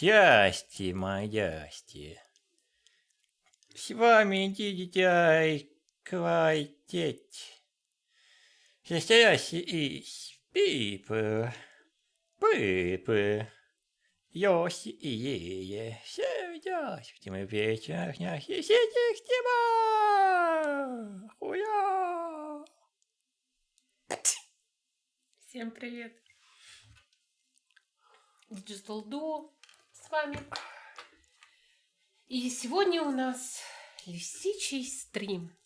Счастье моясье. С вами дитяй квайтеть. Счастье из пипы, пыпы. Йоси и е сидят в тьме вечерах, и сидит в тьма. Хуя. Всем привет. Digital Duo с вами. И сегодня у нас Лисичий стрим.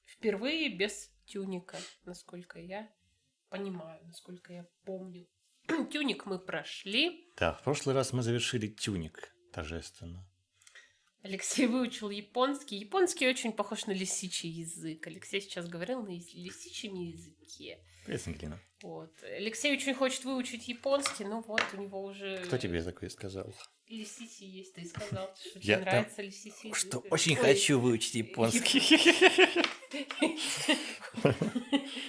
Впервые без тюника, насколько я понимаю, насколько я помню. Тюник мы прошли. Да, в прошлый раз мы завершили тюник торжественно. Алексей выучил японский. Японский очень похож на лисичий язык. Алексей сейчас говорил на лисичьем языке. Привет, Ангелина. Вот. Алексей очень хочет выучить японский, но вот у него уже... Кто тебе такое сказал? Лисичий есть, ты сказал, что тебе нравится лисичий язык. Что очень хочу выучить японский.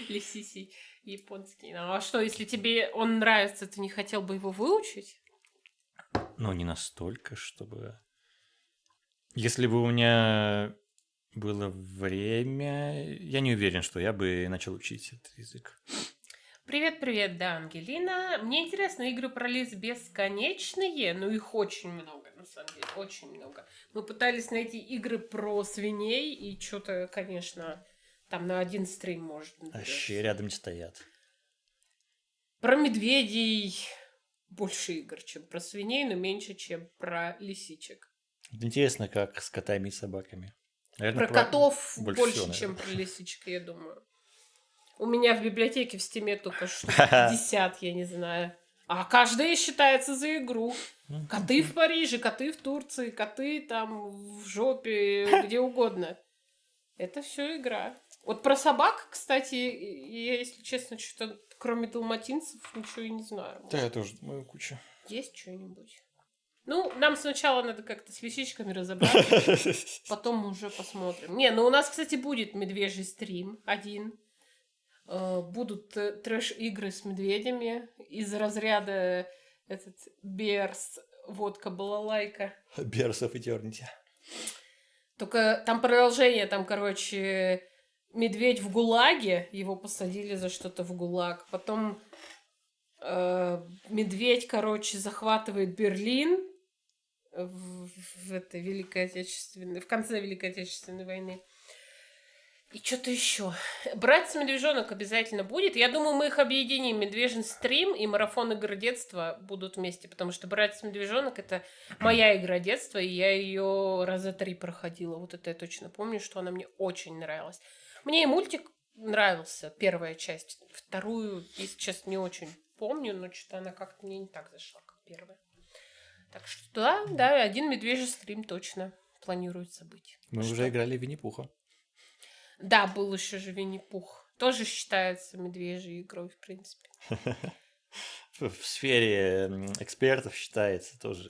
Лисичий японский. Ну, а что, если тебе он нравится, ты не хотел бы его выучить? Ну, не настолько, чтобы... Если бы у меня было время, я не уверен, что я бы начал учить этот язык. Привет, да, Ангелина. Мне интересно, игры про лис бесконечные, но их очень много, на самом деле, очень много. Мы пытались найти игры про свиней, и что-то, конечно, там на один стрим может быть. Вообще рядом не стоят. Про медведей больше игр, чем про свиней, но меньше, чем про лисичек. Интересно, как с котами и собаками. Наверное, про котов больше всего, чем про лисичек, я думаю. У меня в библиотеке в стиме только штук 50, я не знаю. А каждая считается за игру. Коты в Париже, коты в Турции, коты там в жопе, где угодно. Это все игра. Вот про собак, кстати, я, если честно, что-то кроме далматинцев ничего и не знаю. Да, я тоже думаю, куча. Есть что-нибудь? Ну, нам сначала надо как-то с лисичками разобраться, потом мы уже посмотрим. Не, ну у нас, кстати, будет медвежий стрим один. Будут трэш-игры с медведями из разряда этот Берс, водка, балалайка. Берсов Этернити. Только там продолжение, там, короче, медведь в ГУЛАГе, его посадили за что-то в ГУЛАГ. Потом медведь, короче, захватывает Берлин в этой Великой Отечественной, в конце Великой Отечественной войны. И что-то еще. Братец-медвежонок обязательно будет. Я думаю, мы их объединим. Медвежий стрим и марафон игр детства будут вместе, потому что Братец-медвежонок — это моя игра детства, и я ее раза 3 проходила. Вот это я точно помню, что она мне очень нравилась. Мне и мультик нравился, первая часть. Вторую, если честно, не очень помню, но что-то она как-то мне не так зашла, как первая. Так что да, один медвежий стрим точно планируется быть. Мы уже играли в Винни-Пуха. Да, был еще же Винни-Пух. Тоже считается медвежьей игрой, в принципе. В сфере экспертов считается тоже.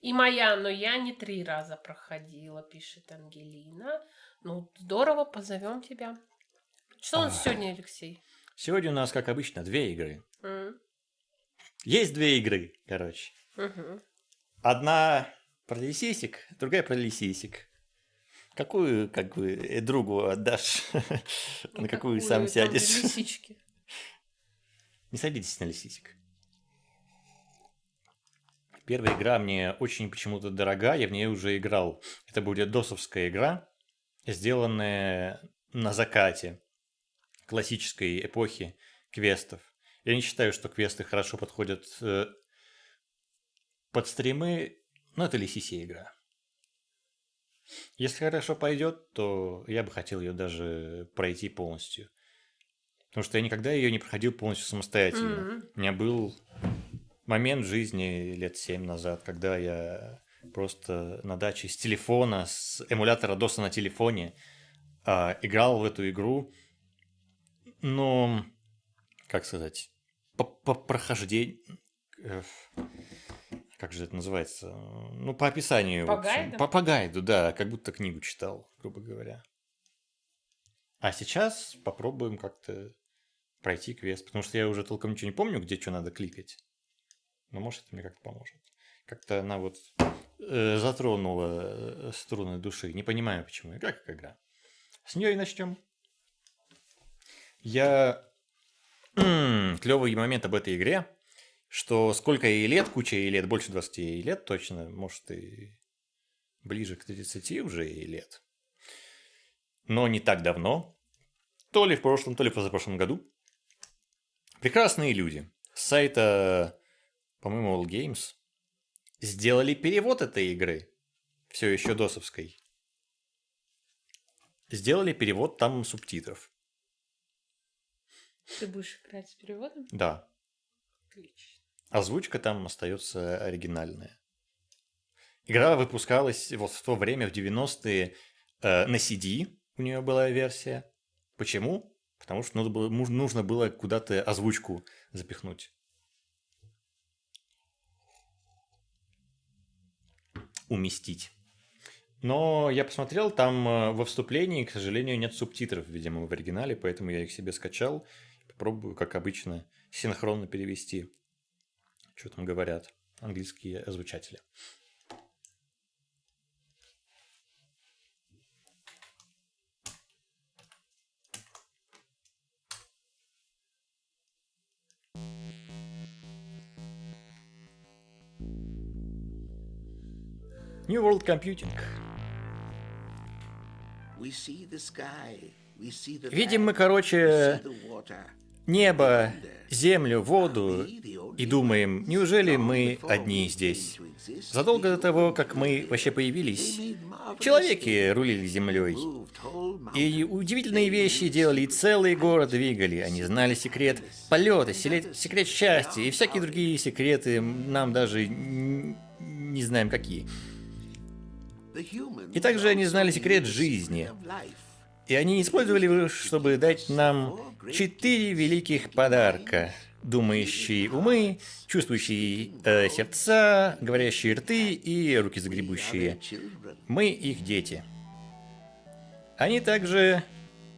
И моя, но я не 3 раза проходила, пишет Ангелина. Ну, здорово, позовем тебя. Что у нас сегодня, Алексей? Сегодня у нас, как обычно, 2 игры. Есть 2 игры, короче. Одна про лисисик, другая про лисисик. Какую, как бы, другу отдашь? На какую сам сядешь? Лисички. Не садитесь на лисисик. Первая игра мне очень почему-то дорога, я в нее уже играл. Это будет досовская игра, сделанная на закате классической эпохи квестов. Я не считаю, что квесты хорошо подходят под стримы, но это лисичья игра. Если хорошо пойдет, то я бы хотел ее даже пройти полностью. Потому что я никогда ее не проходил полностью самостоятельно. У меня был момент в жизни лет 7 назад, когда я просто на даче с телефона, с эмулятора DOS на телефоне играл в эту игру. Но, как сказать, по прохождению... Как же это называется? Ну, по описанию. По в общем. гайду? По гайду, да. Как будто книгу читал, грубо говоря. А сейчас попробуем как-то пройти квест. Потому что я уже толком ничего не помню, где что надо кликать. Но может это мне как-то поможет. Как-то она вот затронула струны души. Не понимаю, почему. Игра как игра. С нее и начнем. Клевый момент об этой игре, что сколько ей лет, куча ей лет, больше 20 ей лет точно, может и ближе к 30 уже ей лет. Но не так давно, то ли в прошлом, то ли в позапрошлом году, прекрасные люди с сайта, по-моему, All Games, сделали перевод этой игры, все еще досовской. Сделали перевод там субтитров. Ты будешь играть с переводом? Да. Отлично. Озвучка там остается оригинальная. Игра выпускалась вот в то время, в 90-е, на CD у нее была версия. Почему? Потому что нужно было куда-то озвучку запихнуть. Уместить. Но я посмотрел, там во вступлении, к сожалению, нет субтитров, видимо, в оригинале, поэтому я их себе скачал. Попробую, как обычно, синхронно перевести. Что там говорят английские озвучатели. New World Computing. Видим мы, короче, небо, землю, воду и думаем, неужели мы одни здесь? Задолго до того, как мы вообще появились, человеки рулили землей. И удивительные вещи делали, и целый город двигали. Они знали секрет полета, секрет счастья и всякие другие секреты, нам даже не знаем какие. И также они знали секрет жизни. И они использовали его, чтобы дать нам 4 великих подарка. Думающие умы, чувствующие сердца, говорящие рты и руки загребущие. Мы их дети. Они также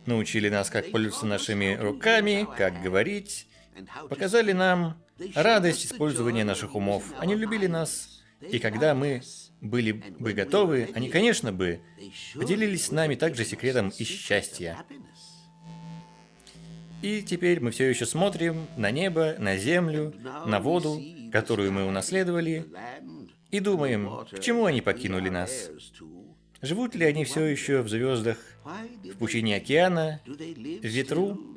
научили нас, как пользоваться нашими руками, как говорить, показали нам радость использования наших умов. Они любили нас, и когда мы были бы готовы, они, конечно бы, поделились с нами также секретом и счастья. И теперь мы все еще смотрим на небо, на землю, на воду, которую мы унаследовали, и думаем, почему они покинули нас. Живут ли они все еще в звездах, в пучине океана, в ветру?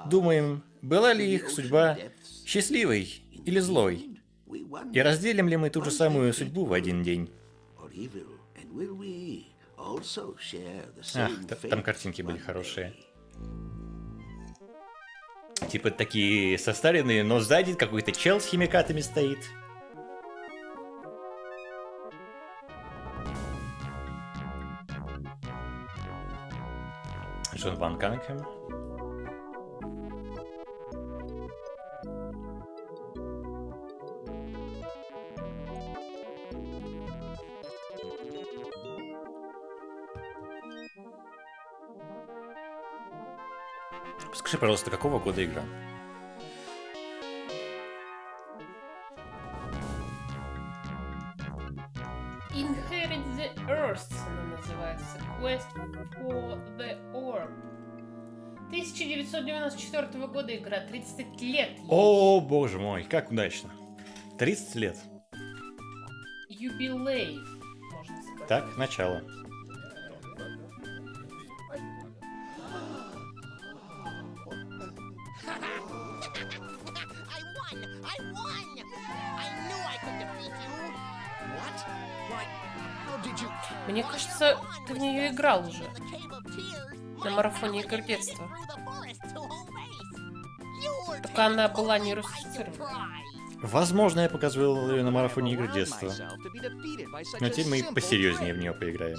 Думаем, была ли их судьба счастливой или злой? И разделим ли мы ту же самую судьбу в один день? Ах, там картинки были хорошие. Типа такие состаренные, но сзади какой-то чел с химикатами стоит. Джон Ван Канкем. Скажи, пожалуйста, какого года игра? Inherit the Earth она называется. Quest for the Orb. 1994 года игра, 30 лет. О, боже мой, как удачно. 30 лет. Юбилей, можно сказать. Так, начало. Мне кажется, ты в нее играл уже. На марафоне игр детства. Только она была не русифицирована. Возможно, я показывал ее на марафоне игр детства. Но теперь мы посерьезнее в нее поиграем.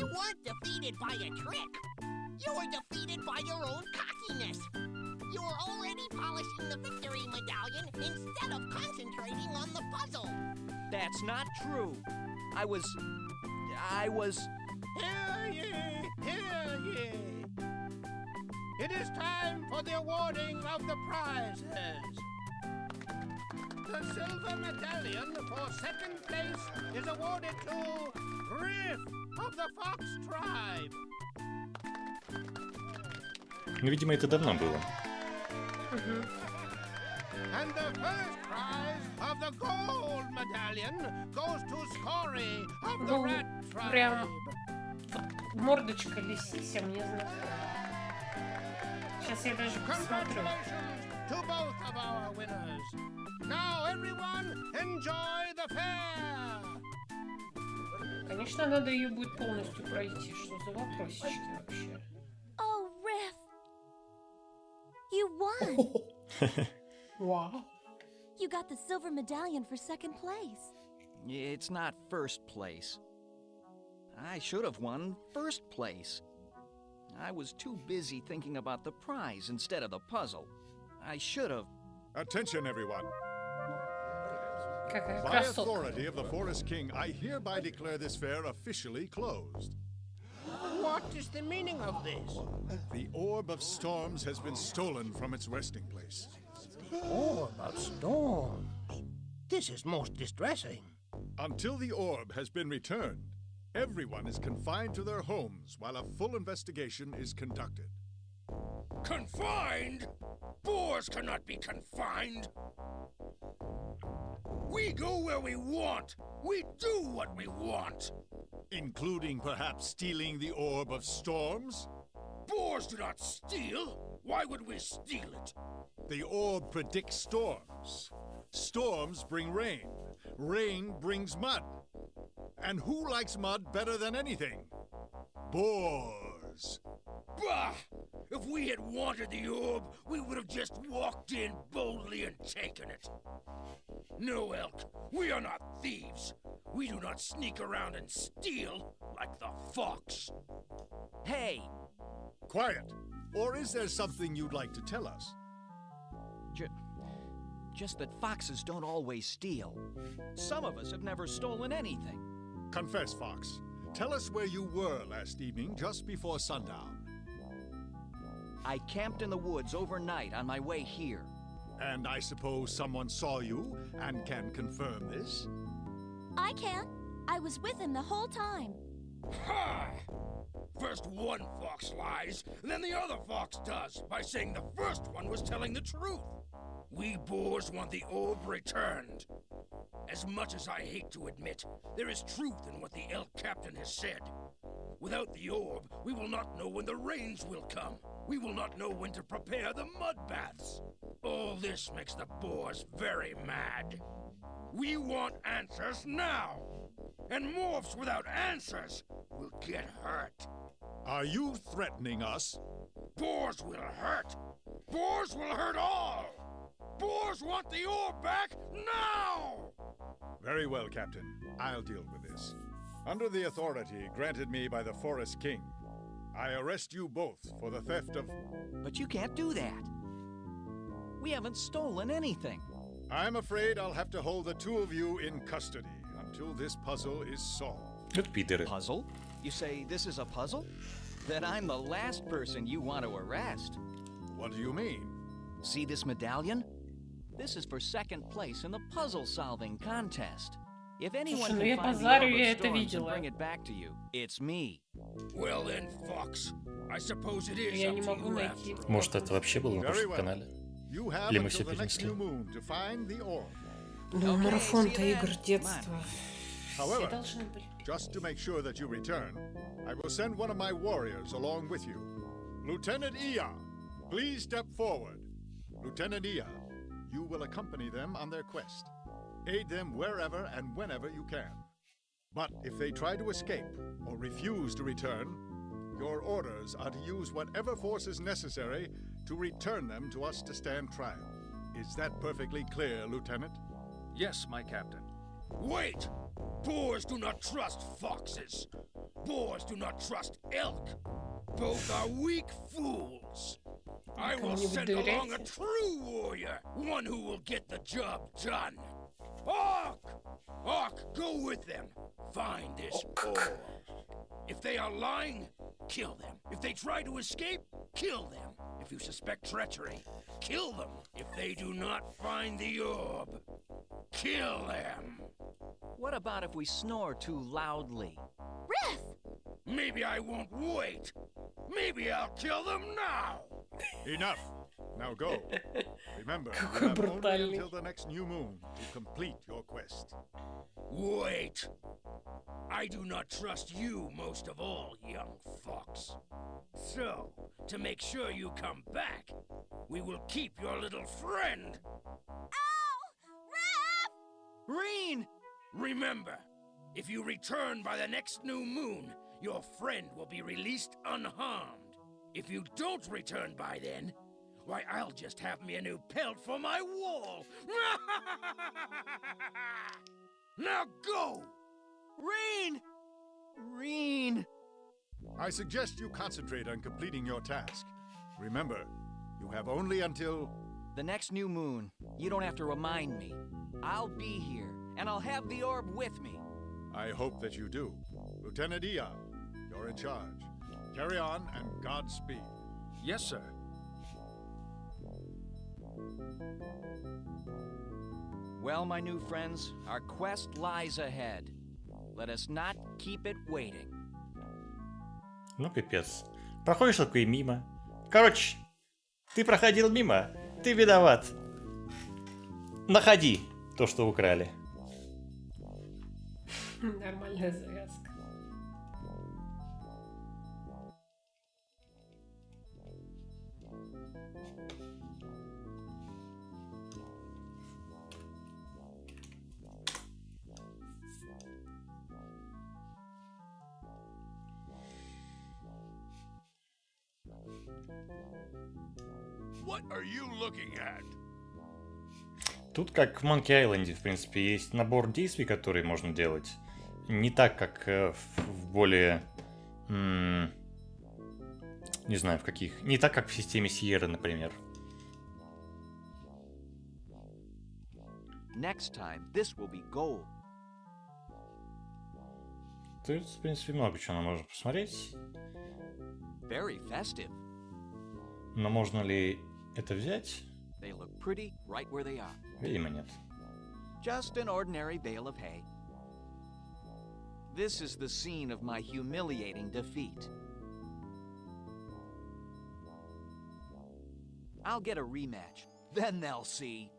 That's not true. I was... Hear ye, hear ye. It is time for the awarding of the prizes. The silver medallion for second place is awarded to Riff of the Fox Tribe. Ну, видимо, это давно было. And the first prize of the gold medallion goes to Scory of the Ну, Rat Tribe. прям мордочка Лисися мне знакома. Сейчас я даже посмотрю. Congratulations to both of our winners. Now everyone enjoy the fair. Конечно, надо ее будет полностью пройти. Что за вопросички вообще? Oh, Riff! You won! Вау. You got the silver medallion for second place. It's not first place. I should have won first place. I was too busy thinking about the prize instead of the puzzle. I should have... Attention, everyone. Какая By красотка. authority of the Forest King, I hereby declare this fair officially closed. What is the meaning of this? The Orb of Storms has been stolen from its resting place. Orb of storms. This is most distressing. Until the orb has been returned, everyone is confined to their homes while a full investigation is conducted. Confined? Boars cannot be confined. We go where we want. We do what we want. Including perhaps stealing the Orb of Storms? Boars do not steal. Why would we steal it? The orb predicts storms. Storms bring rain. Rain brings mud. And who likes mud better than anything? Boars. Bah! If we had wanted the orb, we would have just walked in boldly and taken it. No, Elk, we are not thieves. We do not sneak around and steal like the fox. Hey! Quiet. Or is there something you'd like to tell us? Just that foxes don't always steal. Some of us have never stolen anything. Confess, Fox. Tell us where you were last evening just before sundown. I camped in the woods overnight on my way here. And I suppose someone saw you and can confirm this? I can. I was with him the whole time. Ha! First one fox lies, then the other fox does, by saying the first one was telling the truth. We boars want the orb returned. As much as I hate to admit, there is truth in what the elk captain has said. Without the orb, we will not know when the rains will come. We will not know when to prepare the mud baths. All this makes the boars very mad. We want answers now. And morphs without answers will get hurt. Are you threatening us? Boars will hurt. Boars will hurt all. Boars want the orb back now! Very well, Captain. I'll deal with this. Under the authority granted me by the Forest King, I arrest you both for the theft of... But you can't do that. We haven't stolen anything. I'm afraid I'll have to hold the two of you in custody until this puzzle is solved. Вот пидоры. Puzzle? You say this is a puzzle? Then I'm the last person you want to arrest. What do you mean? See this medallion? This is for second place in the puzzle-solving contest. If anyone Слушай, ну can я find the базарю, orb of я это storms and видела. bring it back to you, it's me. Well then, Fox, I suppose it is Я up не to могу you найти. after all. Может, это вообще было на Very прошлом well. канале? You have Или мы все until the next перенесли? new moon to find the orb. Ну, Okay, марафон-то see you игр then. детства. Все However, должны были. just to make sure that you return, I will send one of my warriors along with you. Lieutenant Iya, please step forward. Lieutenant Iya, you will accompany them on their quest. Aid them wherever and whenever you can. But if they try to escape or refuse to return, your orders are to use whatever force is necessary to return them to us to stand trial. Is that perfectly clear, Lieutenant? Yes, my captain. Wait! Boars do not trust foxes. Boars do not trust elk. Both are weak fools. I will Кому-нибудь send along a доверяете? true warrior, one who will get the job done. Hawk! Hawk, go with them. Find this orb. If they are lying, kill them. If they try to escape, Kill them if you suspect treachery. Kill them if they do not find the orb. Kill them. What about if we snore too loudly? Riff! Maybe I won't wait. Maybe I'll kill them now. Enough. Now go. Remember, you Какой have only брутальный. until the next new moon to complete your quest. Wait. I do not trust you most of all, young fox. So, to make sure you come back, we will keep your little friend. Reen! Remember, if you return by the next new moon, your friend will be released unharmed. If you don't return by then, why, I'll just have me a new pelt for my wall. Now go! Reen! Reen! I suggest you concentrate on completing your task. Remember, you have only until... The next new moon. You don't have to remind me. I'll be here, and I'll have the orb with me. I hope that you do. Lieutenant Ia, you're in charge. Carry on and Godspeed. Yes, sir. Well, my new friends, our quest lies ahead. Let us not keep it waiting. Ну, пипец. Проходишь такой мимо. Короче, ты проходил мимо, ты виноват. Находи то, что украли. Нормальная завязка. What are you looking at? Тут, как в Monkey Island, в принципе, есть набор действий, которые можно делать. Не так, как в более... не знаю, в каких... Не так, как в системе Sierra, например. Next time, this will be gold. Тут, в принципе, много чего можно посмотреть. Very festive. Но можно ли это взять? They look pretty right where they are. Видимо, нет. Just an ordinary bale of hay. This is the scene of my humiliating defeat. I'll get a rematch. Then they'll see.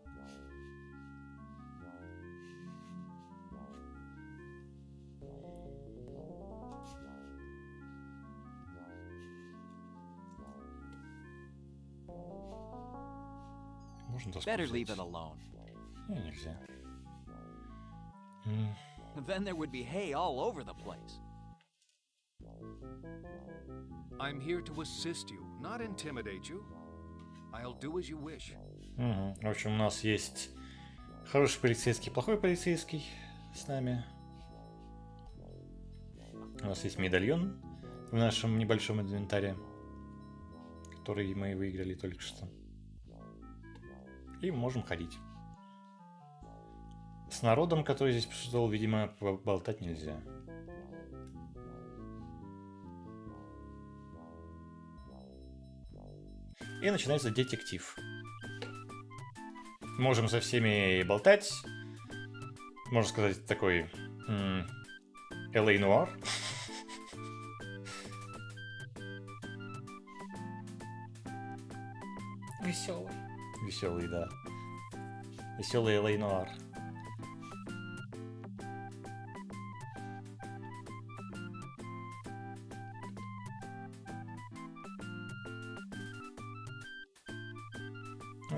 Можно Better leave доску it alone. Не, нельзя. Then there would be hay all over the place. I'm here to assist you, not intimidate you. I'll do as you wish. В общем, у нас есть хороший полицейский, плохой полицейский с нами. У нас есть медальон в нашем небольшом инвентаре, который мы выиграли только что. И можем ходить. С народом, который здесь присутствовал, видимо, болтать нельзя. И начинается детектив. Можем со всеми болтать. Можно сказать, такой LA Noir. Веселый. Веселый, да. Веселый LA Noir.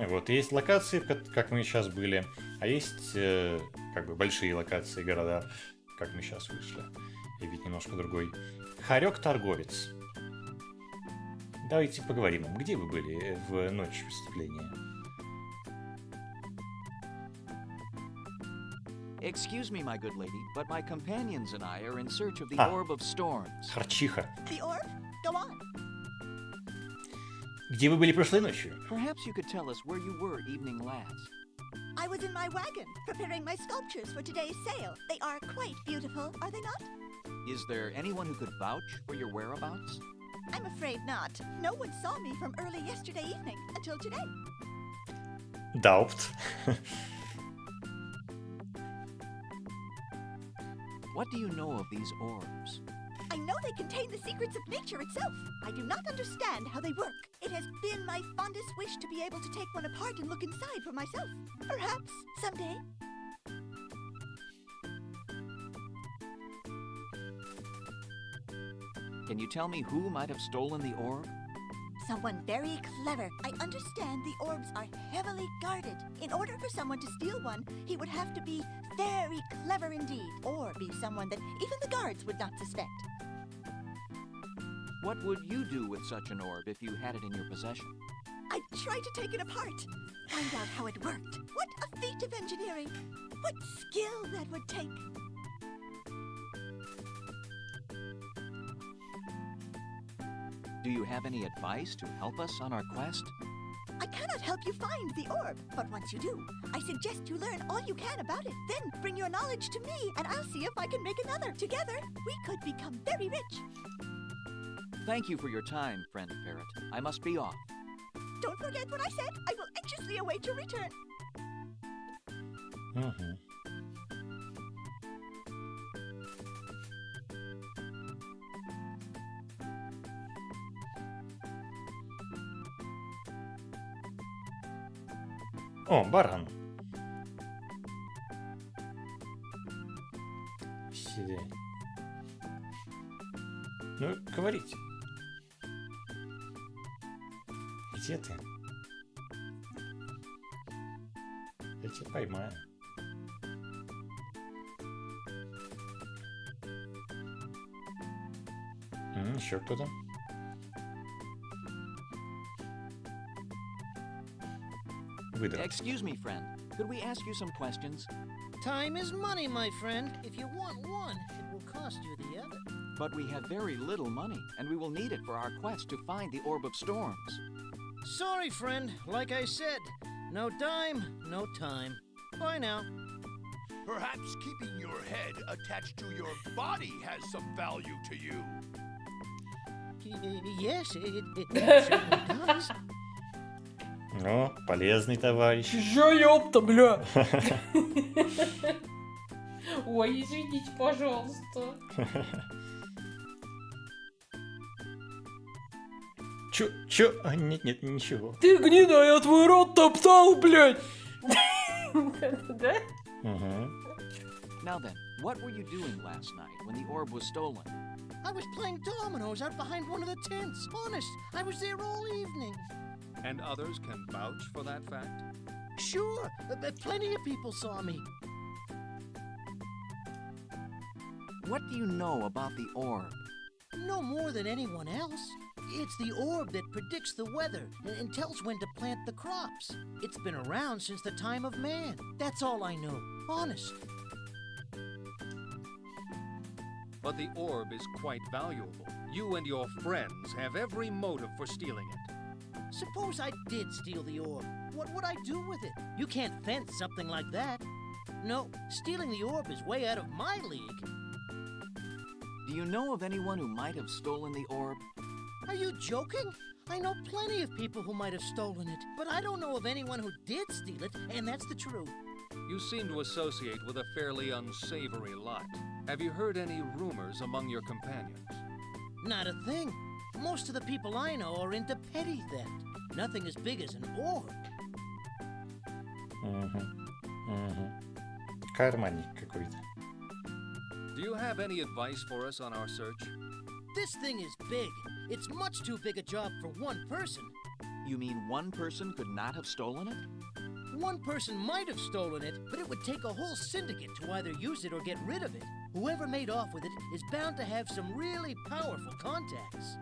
Вот, есть локации, как мы сейчас были, а есть как бы большие локации, города, как мы сейчас вышли. И вид немножко другой. Хорек-торговец. Давайте поговорим. Где вы были в ночь преступления? Excuse me, my good lady, but my companions and I are in search of the Ah. Orb of Storms. Харчиха. The orb? Go on. Где вы были прошлой ночью? Perhaps you could tell us where you were evening last. I was in my wagon, preparing my sculptures for today's sale. They are quite beautiful, are they not? Is there anyone who could vouch for your whereabouts? I'm afraid not. No one saw me from early yesterday evening until today. Doubt. What do you know of these orbs? I know they contain the secrets of nature itself. I do not understand how they work. It has been my fondest wish to be able to take one apart and look inside for myself. Perhaps someday. Can you tell me who might have stolen the orb? Someone very clever. I understand the orbs are heavily guarded. In order for someone to steal one, he would have to be very clever indeed, or be someone that even the guards would not suspect. What would you do with such an orb if you had it in your possession? I'd try to take it apart, find out how it worked. What a feat of engineering! What skill that would take! Do you have any advice to help us on our quest? I cannot help you find the orb, but once you do, I suggest you learn all you can about it. Then bring your knowledge to me, and I'll see if I can make another. Together, we could become very rich. Thank you for your time, friend parrot. I must be off. Don't forget what I said. I will anxiously await your return. Угу. О, баран. Сиди. Ну, говорите. Где ты? Я тебя поймаю. Еще кто-то? Выдрал. Excuse me, friend. Could we ask you some questions? Time is money, my friend. If you want one, it will cost you the other. But we have very little money, and we will need it for our quest to find the Orb of Storms. Sorry, friend. Like I said, no dime, no time. Bye now. Perhaps keeping your head attached to your body has some value to you. Yes, it certainly does. О, полезный товарищ. Чё, ёпта, бля? Ой, извините, пожалуйста. Чё? А, нет, ничего. Ты гнида, я твой рот топтал, блядь! Да? Угу. Now then, what were you doing last night when the orb was stolen? I was playing dominoes out behind one of the tents. Honest, I was there all evening. And others can vouch for that fact? Sure, plenty of people saw me. What do you know about the orb? No more than anyone else. It's the orb that predicts the weather and tells when to plant the crops. It's been around since the time of man. That's all I know. Honest. But the orb is quite valuable. You and your friends have every motive for stealing it. Suppose I did steal the orb. What would I do with it? You can't fence something like that. No, stealing the orb is way out of my league. Do you know of anyone who might have stolen the orb? Are you joking? I know plenty of people who might have stolen it, but I don't know of anyone who did steal it, and that's the truth. You seem to associate with a fairly unsavory lot. Have you heard any rumors among your companions? Not a thing. Most of the people I know are into petty theft. Nothing as big as an orb. Карманник какой-то. Do you have any advice for us on our search? This thing is big. It's much too big a job for one person. You mean one person could not have stolen it? One person might have stolen it, but it would take a whole syndicate to either use it or get rid of it. Whoever made off with it is bound to have some really powerful contacts.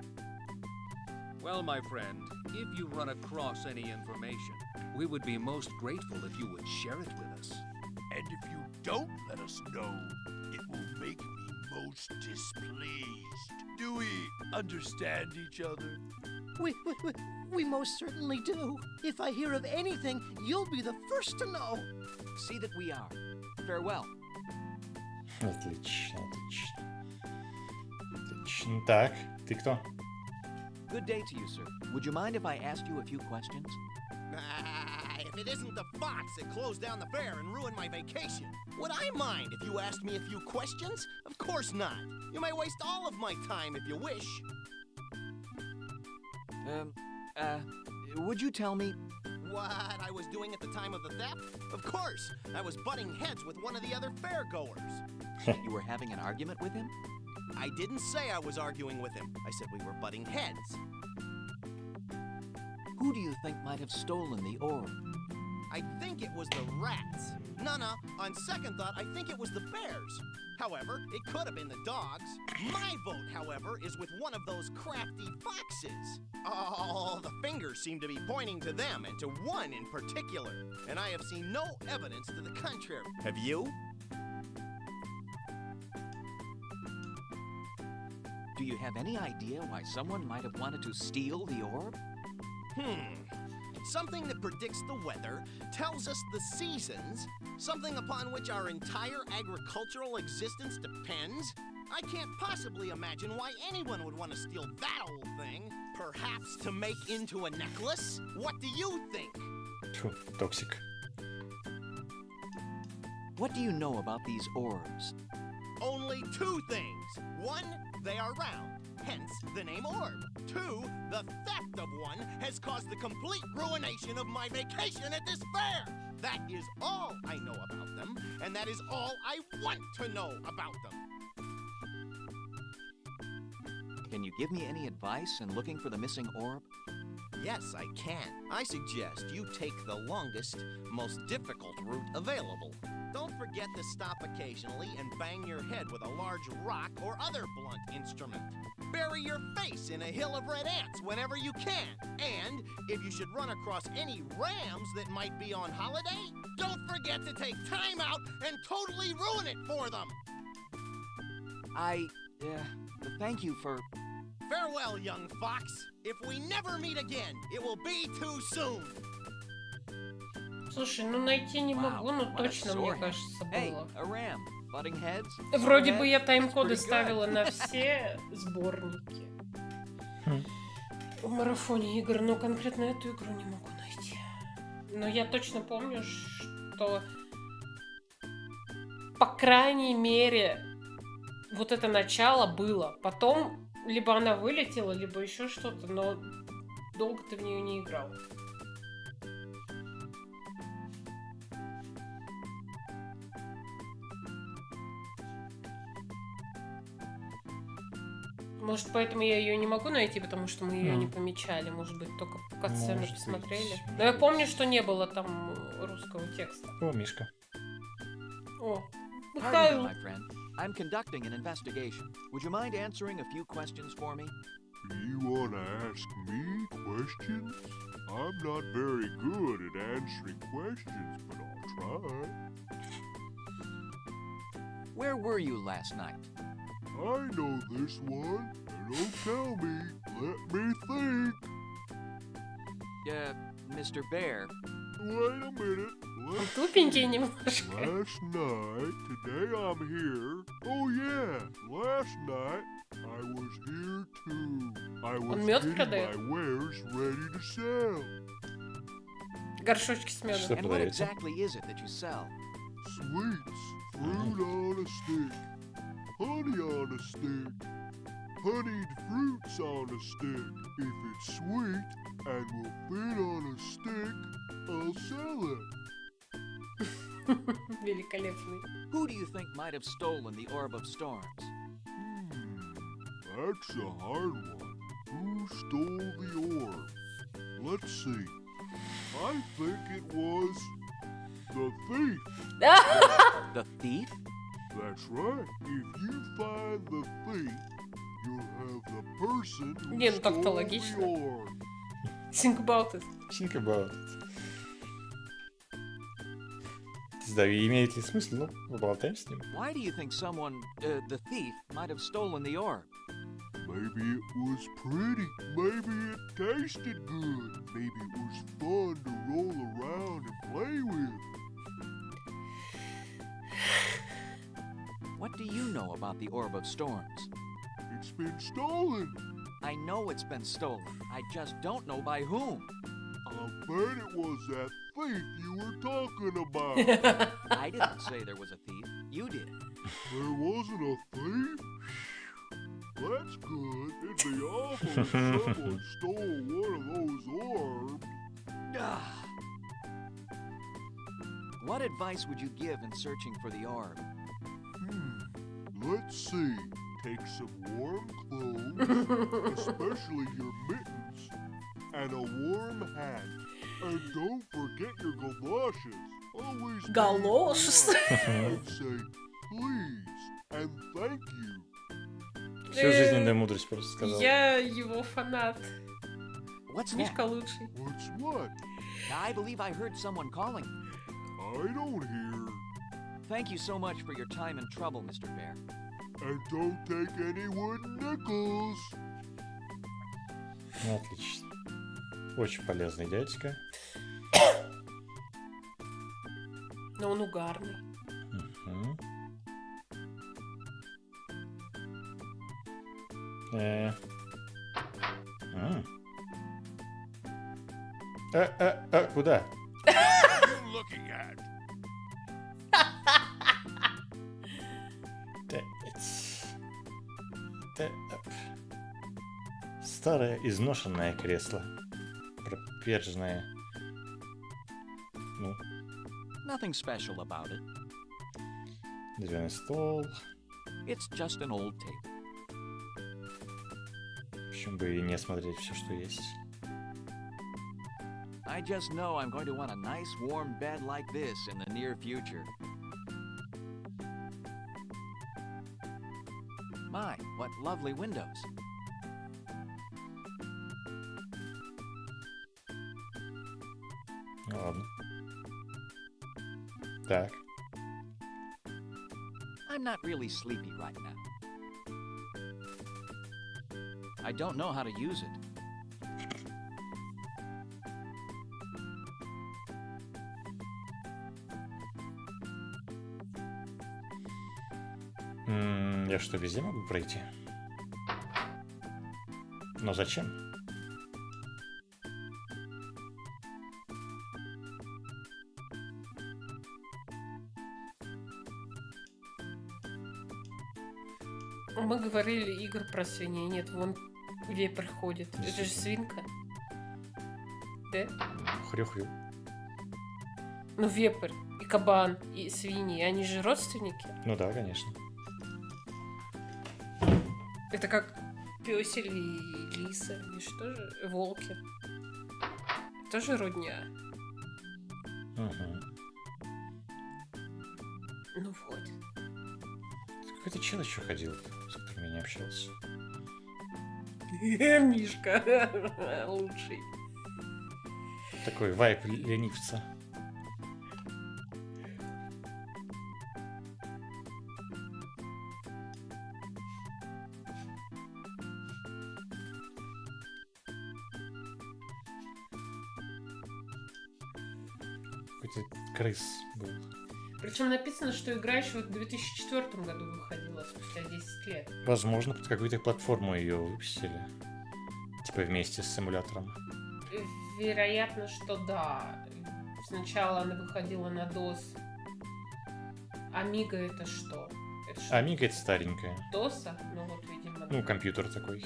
Well, my friend, if you run across any information, we would be most grateful if you would share it with us. And if you don't let us know, it will make me most displeased. Do we understand each other? We most certainly do. If I hear of anything, you'll be the first to know. See that we are. Farewell. Отлично. Так, ты кто? Good day to you, sir. Would you mind if I asked you a few questions? If it isn't the fox that closed down the fair and ruined my vacation, would I mind if you asked me a few questions? Of course not. You may waste all of my time if you wish. Would you tell me? What I was doing at the time of the theft? Of course, I was butting heads with one of the other fairgoers. You were having an argument with him? I didn't say I was arguing with him. I said we were butting heads. Who do you think might have stolen the orb? I think it was the rats. No, on second thought, I think it was the bears. However, it could have been the dogs. My vote, however, is with one of those crafty foxes. Oh, the fingers seem to be pointing to them, and to one in particular. And I have seen no evidence to the contrary. Have you? Do you have any idea why someone might have wanted to steal the orb? Something that predicts the weather, tells us the seasons, something upon which our entire agricultural existence depends. I can't possibly imagine why anyone would want to steal that old thing. Perhaps to make into a necklace? What do you think? Toxic. What do you know about these orbs? Only two things. One, they are round, hence the name orb. Two, the theft of one has caused the complete ruination of my vacation at this fair. That is all I know about them, and that is all I want to know about them. Can you give me any advice in looking for the missing orb? Yes, I can. I suggest you take the longest, most difficult route available. Don't forget to stop occasionally and bang your head with a large rock or other blunt instrument. Bury your face in a hill of red ants whenever you can. And if you should run across any rams that might be on holiday, don't forget to take time out and totally ruin it for them. Thank you for... Farewell, young fox. If we never meet again, it will be too soon. Слушай, ну найти не могу, но точно, мне кажется, было. Вроде бы я тайм-коды ставила на все сборники в марафоне игр, но конкретно эту игру не могу найти. Но я точно помню, что по крайней мере вот это начало было. Потом либо она вылетела, либо еще что-то, но долго ты в нее не играл. Может, поэтому я ее не могу найти, потому что мы ее не помечали. Может быть, только катсцену посмотрели. Но я помню, что не было там русского текста. О, Мишка. О, Михаил. I'm conducting an investigation. Would you mind answering a few questions for me? You want to ask me questions? I'm not very good at answering questions, but I'll try. Where were you last night? I know this one, and don't tell me. Let me think. Mr. Bear. Wait a minute. Тупенький немножко. Last night, today I'm here. Oh yeah, last night I was here too. I was getting my wares ready to sell. Горшочки с медом. And what exactly is it that you sell? Sweets, fruit on a stick, honey on a stick, honeyed fruits on a stick. If it's sweet and will fit on a stick, I'll sell it. Великолепный. Who do you think might have stolen the Orb of Storms? That's a hard one. Who stole the orb? Let's see. I think it was the thief. The thief? That's right. If you find the thief, you'll have the person who Не, ну так-то stole логично. the orb. Think about it. Think about it. Да, имеет ли смысл? Ну, поболтаем с ним. Why do you think someone, the thief, might have stolen the orb? Maybe it was pretty. Maybe it tasted good. Maybe it was fun to roll around and play with. What do you know about the Orb of Storms? It's been stolen. I know it's been stolen. I just don't know by whom. I bet it was that thief you were talking about. I didn't say there was a thief. You did. There wasn't a thief? That's good. It'd be awful if someone stole one of those orbs. What advice would you give in searching for the orb? Let's see. Take some warm clothes, especially your mittens, and a warm hat. And don't forget your galoshes. Always be Галоши. polite and say please and thank you. Всю жизненную мудрость просто сказал. Я его фанат. What's Мишка that? лучший. What's what? I believe I heard someone calling. I don't hear. Thank you so much for your time and trouble, Mr. Bear. And don't take any wooden nickels. Ну, отлично. Очень полезный дядька. Но он угарный. Мгм. Куда? What are you looking at? Старое изношенное кресло. Проперженное. Ну, Nothing special about it. деревянный стол. It's just an old table. Почему бы и не смотреть все, что есть. I just know I'm going to want a nice warm bed like this in the near future. My, what lovely windows. Ну, ладно. Так. I'm not really sleepy right now. I don't know how to use it. Я что, везде могу пройти? Но зачем? Мы говорили игр про свиней. Нет, вон вепрь ходит. Это же свинка. Да? Хрю-хрю. Ну, вепрь и кабан, и свиньи, они же родственники. Ну да, конечно. Это как пёсель и лиса, или что же? Волки. Тоже родня. Угу. Ну вот. Какой-то чел еще ходил, с которым я не общался. Мишка лучший. Такой вайп ленивца. Какой-то крыс был. Причем написано, что игра еще в 2004 году выходила, спустя 10 лет. Возможно, под какую-то платформу ее выпустили. Типа вместе с симулятором. Вероятно, что да. Сначала она выходила на DOS. Amiga это что? Это что? Amiga это старенькая. DOS? Ну вот, видимо. Ну, компьютер такой.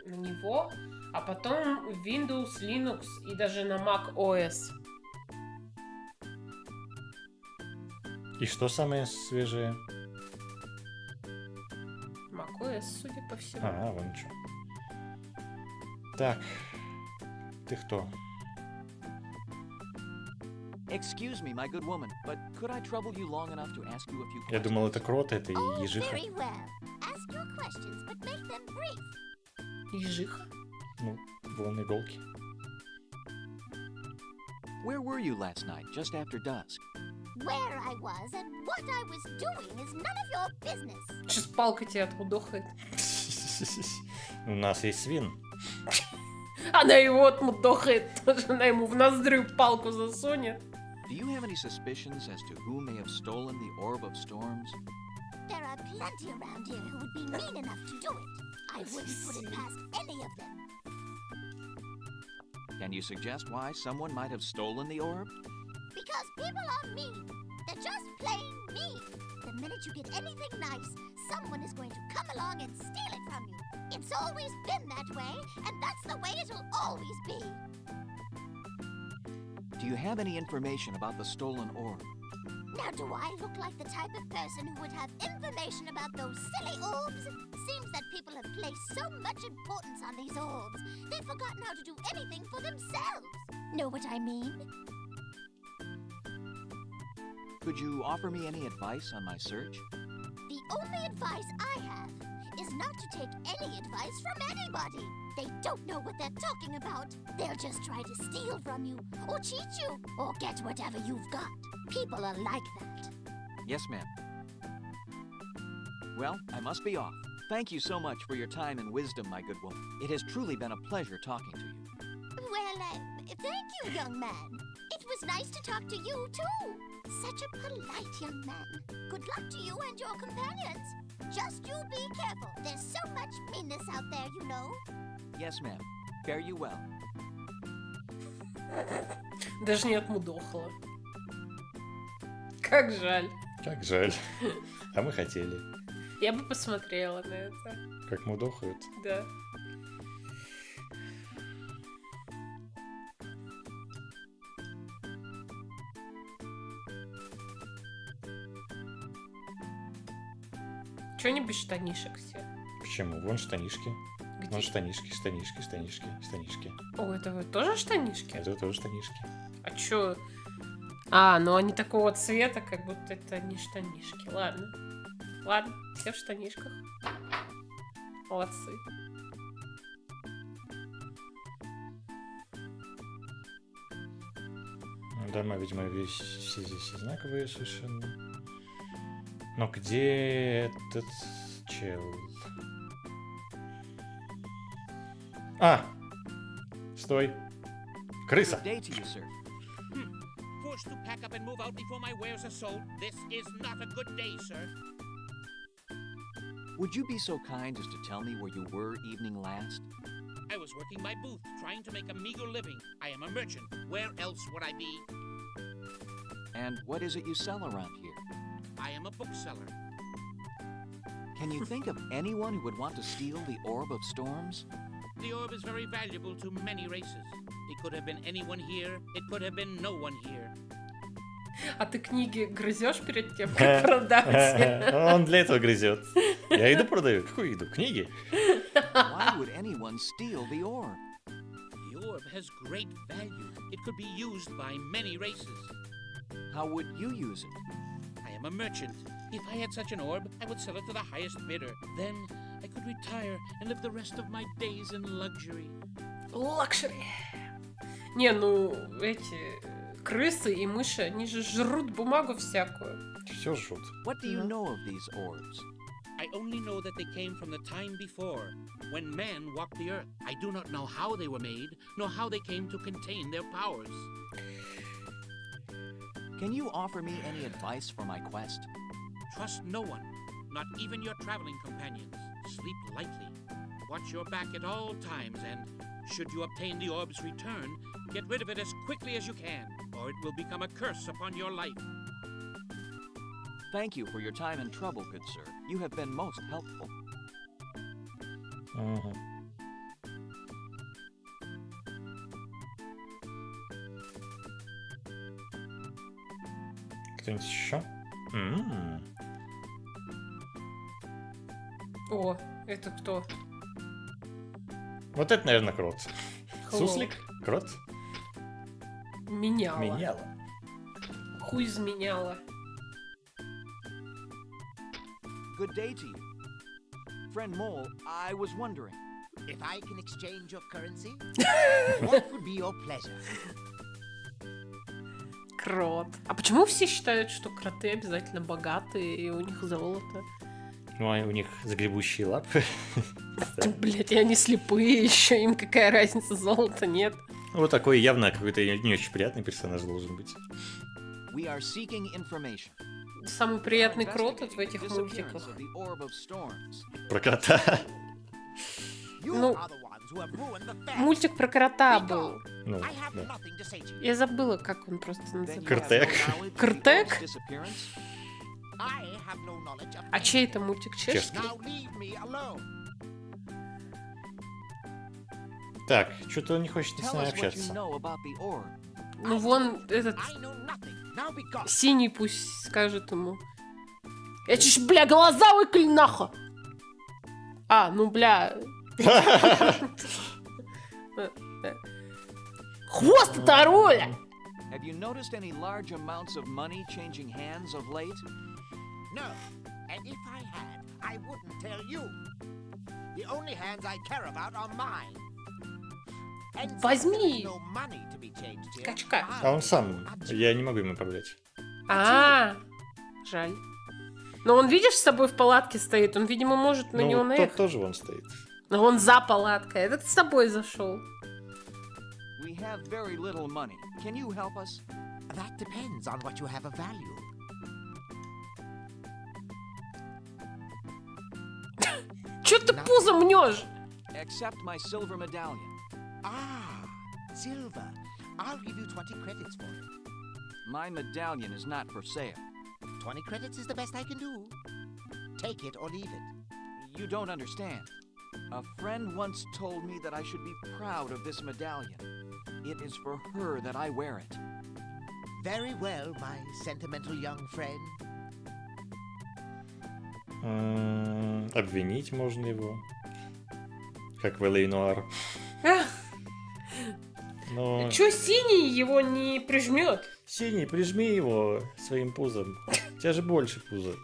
На него. А потом Windows, Linux и даже на Mac OS. И что самое свежее? Mac OS, судя по всему. А, вон что. Так. Ты кто? Excuse me, my good woman, but could I trouble you long enough to ask you a few questions? Я думал, это крот, это Oh, ежиха. very well. Ask your questions, but make them brief. Ежиха? Ну, вон иголки. Where were you last night, just after dusk? Where I was and what I was doing is none of your business. Сейчас палка тебя отмудохает. У нас есть свин. Она его отмудохает. Тоже она ему в ноздрю палку засунет. Do you have any suspicions as to who may have stolen the Orb of Storms? There are plenty around here who would be mean enough to do it. I wouldn't put it past any of them. Can you suggest why someone might have stolen the orb? Because people are mean. They're just plain mean. The minute you get anything nice, someone is going to come along and steal it from you. It's always been that way, and that's the way it'll always be. Do you have any information about the stolen orb? Now, do I look like the type of person who would have information about those silly orbs? Seems that people have placed so much importance on these orbs, they've forgotten how to do anything for themselves. Know what I mean? Could you offer me any advice on my search? The only advice I have is not to take any advice from anybody. They don't know what they're talking about. They'll just try to steal from you, or cheat you, or get whatever you've got. People are like that. Yes, ma'am. Well, I must be off. Thank you so much for your time and wisdom, my good woman. It has truly been a pleasure talking to you. Well, thank you, young man. It was nice to talk to you, too. Such a polite young man. Good luck to you and your companions. Just you be careful. There's so much meanness out there, you know. Yes, ma'am. Fare you well. Даже не отмудохала. Как жаль. Как жаль. А мы хотели. Я бы посмотрела на это. Как мудохают. Да. Чё они без штанишек все? Почему? Вон штанишки. Где? Вон штанишки, штанишки, штанишки, штанишки. О, это вы тоже штанишки? Это тоже штанишки. А чё? А, ну они такого цвета, как будто это не штанишки. Ладно. Ладно, все в штанишках. Молодцы. Дома, видимо, все здесь одинаковые совершенно. Но где этот чел? А! Стой! Крыса! Good day to you, sir. Forced to pack up and move out before my wares are sold. This is not a good day, sir. Would you be so kind as to tell me where you were evening last? I was working my booth, trying to make a meager living. I am a merchant. Where else would I be? And what is it you sell around here? I am a bookseller. Can you think of anyone who would want to steal the Orb of Storms? The orb is very valuable to many races. It could have been anyone here. It could have been no one here. А ты книги грызешь перед тем, как продать? Он для этого грызет. Я еду продаю. Какую еду? Книги? Why would anyone steal the orb? The orb has great value. It could be used by many races. How would you use it? I am a merchant. If I had such an orb, I would sell it to the highest bidder. Then I could retire and live the rest of my days in luxury. Лакшери. Не, ну, эти крысы и мыши, они же жрут бумагу всякую. Все жрут. What do you know of these orbs? I only know that they came from the time before, when man walked the earth. I do not know how they were made, nor how they came to contain their powers. Can you offer me any advice for my quest? Trust no one, not even your traveling companions. Sleep lightly. Watch your back at all times, and should you obtain the orb's return, get rid of it as quickly as you can, or it will become a curse upon your life. Thank you for your time and trouble, good sir. You have been most helpful. Угу. Кто-нибудь еще? О, это кто? Вот это, наверное, крот. Hello. Суслик? Крот? Меняла. Меняла. Хуй изменяла. Good day to you. Friend Mole, I was wondering. If I can exchange your currency, what would be your pleasure? Крот. А почему все считают, что кроты обязательно богатые и у них золото? Ну, а у них загребущие лапы. Блять, и они слепые еще, им какая разница, золота нет. Вот такой явно какой-то не очень приятный персонаж должен быть. We are seeking information. Самый приятный крот в этих мультиках. Про кота. Ну, мультик про крота был. Ну, I have да. nothing to say to you. Я забыла, как он просто Then you называется. Картек. have no knowledge of the Картек? orb's disappearance? I have no knowledge of А чей это мультик? Чешский? Now leave me alone. Так, что-то он не хочет с Tell нами us what you общаться. know about the orb. Ну вон этот I know nothing. Now be gone. синий пусть скажет ему. Я чуть, бля, глаза выколи нахуй! А, ну бля. Хвост это роля! Have you noticed any large amounts of money changing hands of late? No. And if I had, I wouldn't tell you. The only hands I care about are mine. And since Возьми there's no money to be changed here, качка. А он сам. Я не могу ему управлять. Жаль. Но он, видишь, с собой в палатке стоит. Он, видимо, может на него Ну, тот наехать. тоже вон стоит. Но он за палаткой. Этот с тобой зашел. We have very little money. Can you help us? That depends on what you have of value. Че ты пузо мнешь? Accept my silver medallion. Ah, silver. I'll give you 20 credits for it. My medallion is not for sale. 20 credits is the best I can do. Take it or leave it. You don't understand. A friend once told me that I should be proud of this medallion. It is for her that I wear it. Very well, my sentimental young friend. Обвинить можно его. Как в L.A. Noire. Но... Че синий его не прижмет? Синий, прижми его своим пузом. У тебя же больше пуза.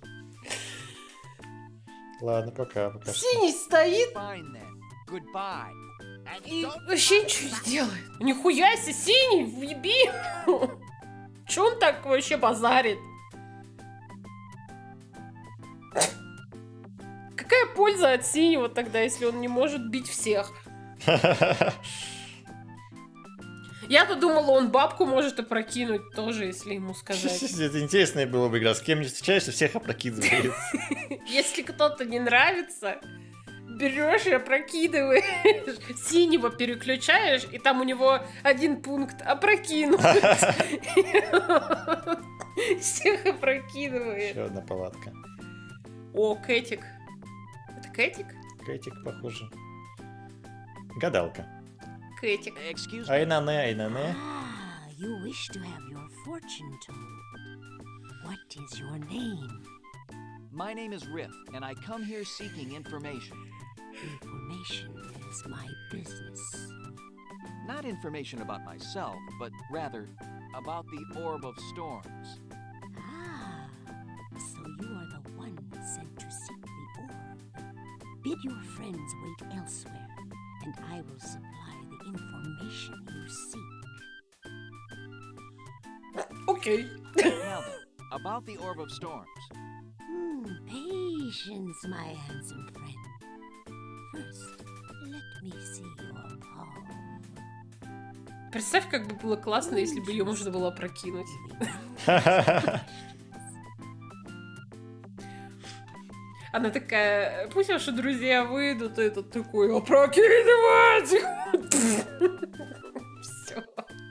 Ладно, пока. Синий стоит Fine then. Goodbye. And и don't вообще ничего не делает. Нихуя себе, синий, въеби. Че он так вообще базарит? Какая польза от синего тогда, если он не может бить всех? Я-то думала, он бабку может опрокинуть тоже, если ему сказать. Это интересная была бы игра. С кем не встречаешься, всех опрокидывает. Если кто-то не нравится, берешь и опрокидываешь. Синего переключаешь, и там у него один пункт опрокинуть. Всех опрокидываешь. Еще одна палатка. О, Кэтик. Это Кэтик? Кэтик, похоже. Гадалка. Кэтик. Excuse me. Айнане. Ah, you wish to have your fortune told. What is your name? My name is Riff, and I come here seeking information. Information is my business. Not information about myself, but rather about the Orb of Storms. Ah, so you are the one sent to seek the orb. Bid your friends wait elsewhere, and I will supply the information you seek. Окей. Now then, about the Orb of Storms. Patience, my handsome friend. First, let me see your palm. Представь, как бы было классно, если бы ее можно было опрокинуть. Она такая, пусть ваши друзья выйдут, и этот такой, опрокидывать! Все.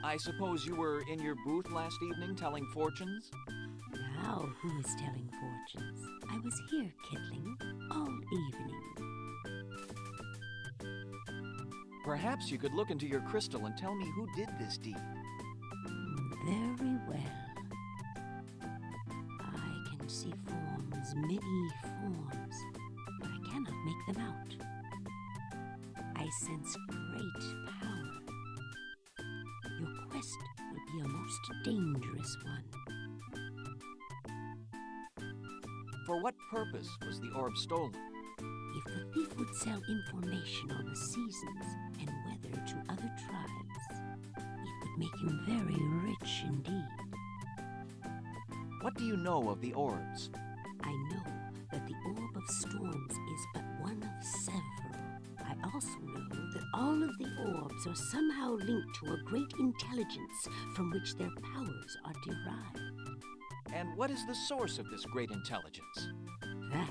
I suppose you were in your booth last evening telling fortunes? Now who is telling fortunes? I was here kiddling all evening. Perhaps you could look into your crystal and tell me who did this deed. Very well. I can see forms, many forms, but I cannot make them out. I sense great power. Your quest will be a most dangerous one. For what purpose was the orb stolen? If the thief would sell information on the seasons and weather to other tribes, it would make him very rich indeed. What do you know of the orbs? I know that the Orb of Storms is but one of several. I also know that all of the orbs are somehow linked to a great intelligence from which their powers are derived. And what is the source of this great intelligence? That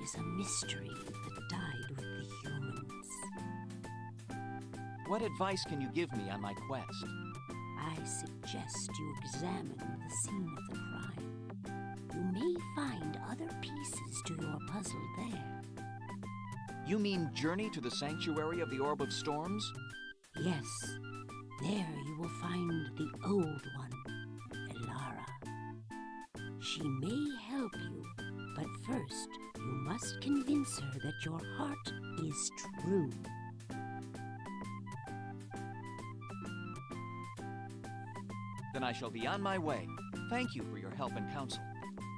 is a mystery that died with the humans. What advice can you give me on my quest? I suggest you examine the scene of the crime. You may find other pieces to your puzzle there. You mean journey to the sanctuary of the Orb of Storms? Yes, there you will find the old one, Elara. She may help you, but first you must convince her that your heart is true. Then I shall be on my way. Thank you for your help and counsel.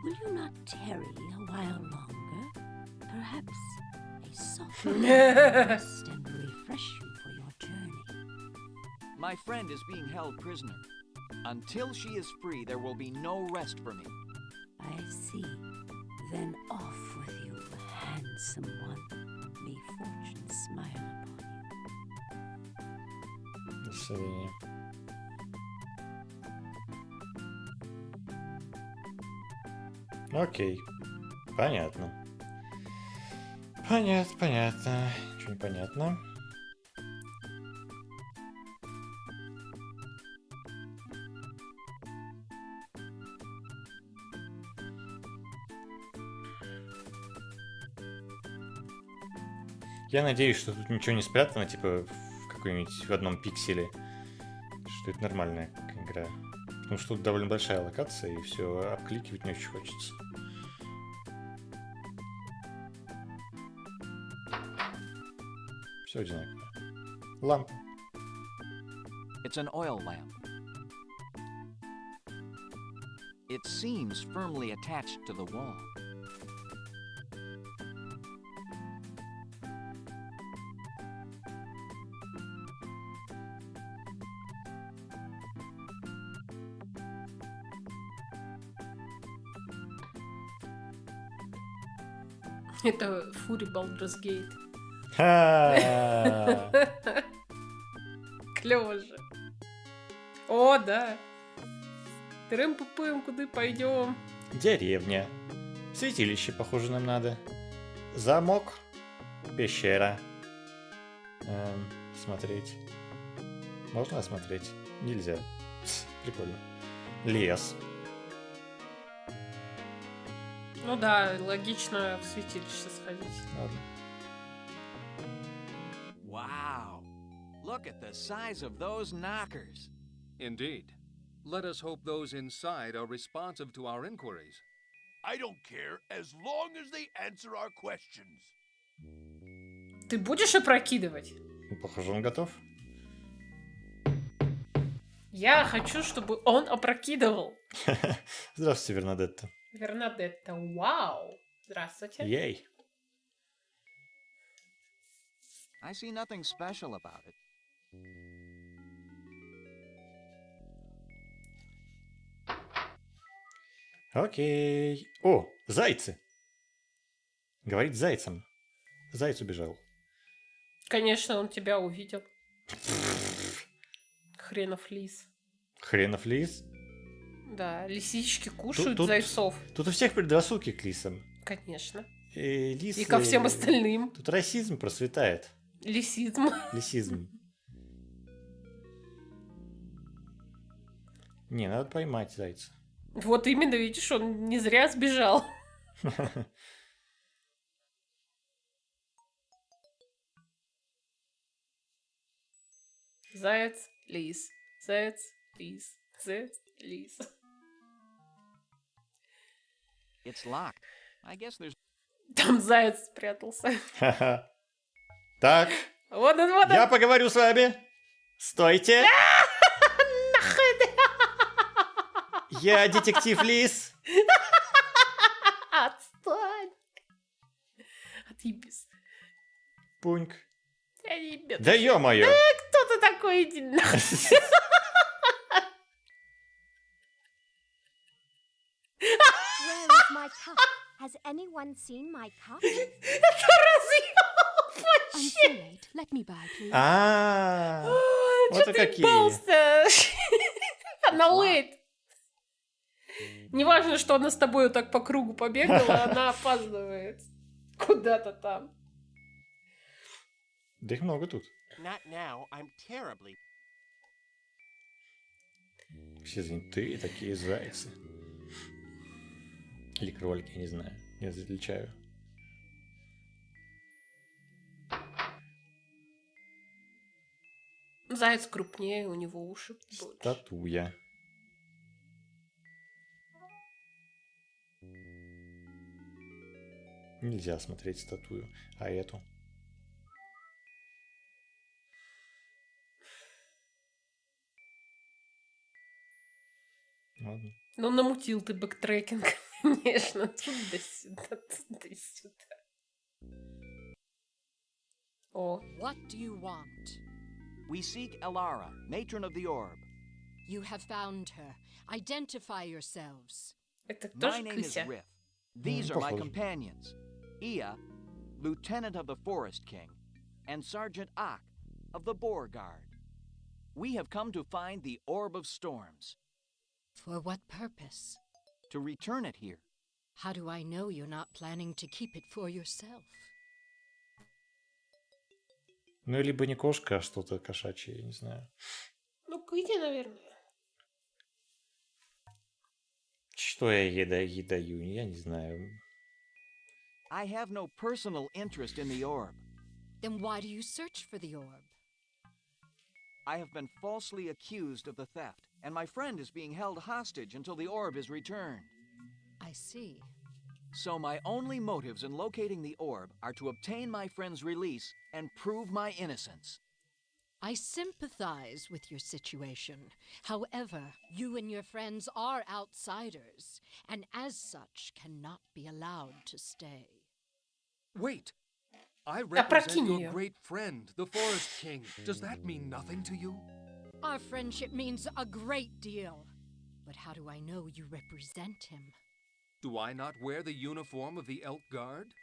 Will you not tarry a while longer? Perhaps a softening rest and refresh you for your journey. My friend is being held prisoner. Until she is free, there will be no rest for me. I see. Then off with you, handsome one. May fortune smile upon you. До свидания. Окей. Понятно. Понятно. Ничего не понятно. Я надеюсь, что тут ничего не спрятано, типа в какой-нибудь в одном пикселе. Что это нормальная игра. Потому что тут довольно большая локация, и все обкликивать не очень хочется. Все одинаково. Лампа. It's an oil lamp. It seems firmly attached to the wall. Это Фури Baldur's Gate. Клево же. О, да. Трым-пупым, куда пойдем? Деревня. Святилище, похоже, нам надо. Замок. Пещера. Смотреть. Можно осмотреть? Нельзя. Прикольно. Лес. Ну да, логично в святилище сходить. Ладно. Wow! Look at the size of those knockers. Indeed. Let us hope those inside are responsive to our inquiries. I don't care as long as they answer our questions. Ты будешь опрокидывать? Ну, похоже, он готов. Я хочу, чтобы он опрокидывал. Здравствуйте, Вернадетта. Вернадетта, вау! Здравствуйте. Ей. I see nothing special about it. Окей. О, зайцы. Говорит с зайцем. Заяц убежал. Конечно, он тебя увидел. Хренов лис. Хренов лис? Да, лисички кушают Тут зайцов. Тут у всех предрассудки к лисам. Конечно. Лисы... И ко всем остальным. Тут расизм процветает. Лисизм. Лисизм. Не, надо поймать зайца. Вот именно, видишь, он не зря сбежал. Заяц, лис. Заяц, лис. Заяц, лис. It's locked. I guess there's... Там заяц спрятался. Так. Вот он, вот он. Я поговорю с вами. Стойте. Я детектив Лис. Отстань. Отъебись. Пуньк. Ребята. Да ё-моё. Кто ты такой? Иди нахуй. Where is my cup? Has anyone seen my cup? Это разъёб I'm вообще. too late. Let me by, please. Вот Чё и ты какие. ебался? Она лейт. Неважно, что она с тобой вот так по кругу побегала, она опаздывает. Куда-то там. Да их много тут. Not now, I'm terribly... Все занятые такие зайцы. Или кролики, я не знаю. Не различаю. Заяц крупнее, у него уши больше. Статуя. Нельзя смотреть статую. А эту? Ладно. Ну, намутил ты бэктрекинг, конечно. Туда-сюда, туда-сюда. О. What do you want? We seek Elara, matron of the orb. You have found her. Identify yourselves. Это My тоже name is Кыся. Riff. These are my Похоже. companions. Ia, lieutenant of the Forest King, and Sergeant Ak of the Boar Guard. We have come to find the Orb of Storms. For what purpose? To return it here. How do I know you're not planning to keep it for yourself? Ну, либо не кошка, а что-то кошачье, я не знаю. Ну, Кыся, наверное. Что я ей даю, я не знаю. I have no personal interest in the orb. Then why do you search for the orb? I have been falsely accused of the theft, and my friend is being held hostage until the orb is returned. I see. So my only motives in locating the orb are to obtain my friend's release and prove my innocence. I sympathize with your situation. However, you and your friends are outsiders, and as such cannot be allowed to stay. Wait! I represent Опрокинь your её. great friend, the Forest King. Does that mean nothing to you? Our friendship means a great deal. But how do I know you represent him? Do I not wear the uniform of the Elk Guard?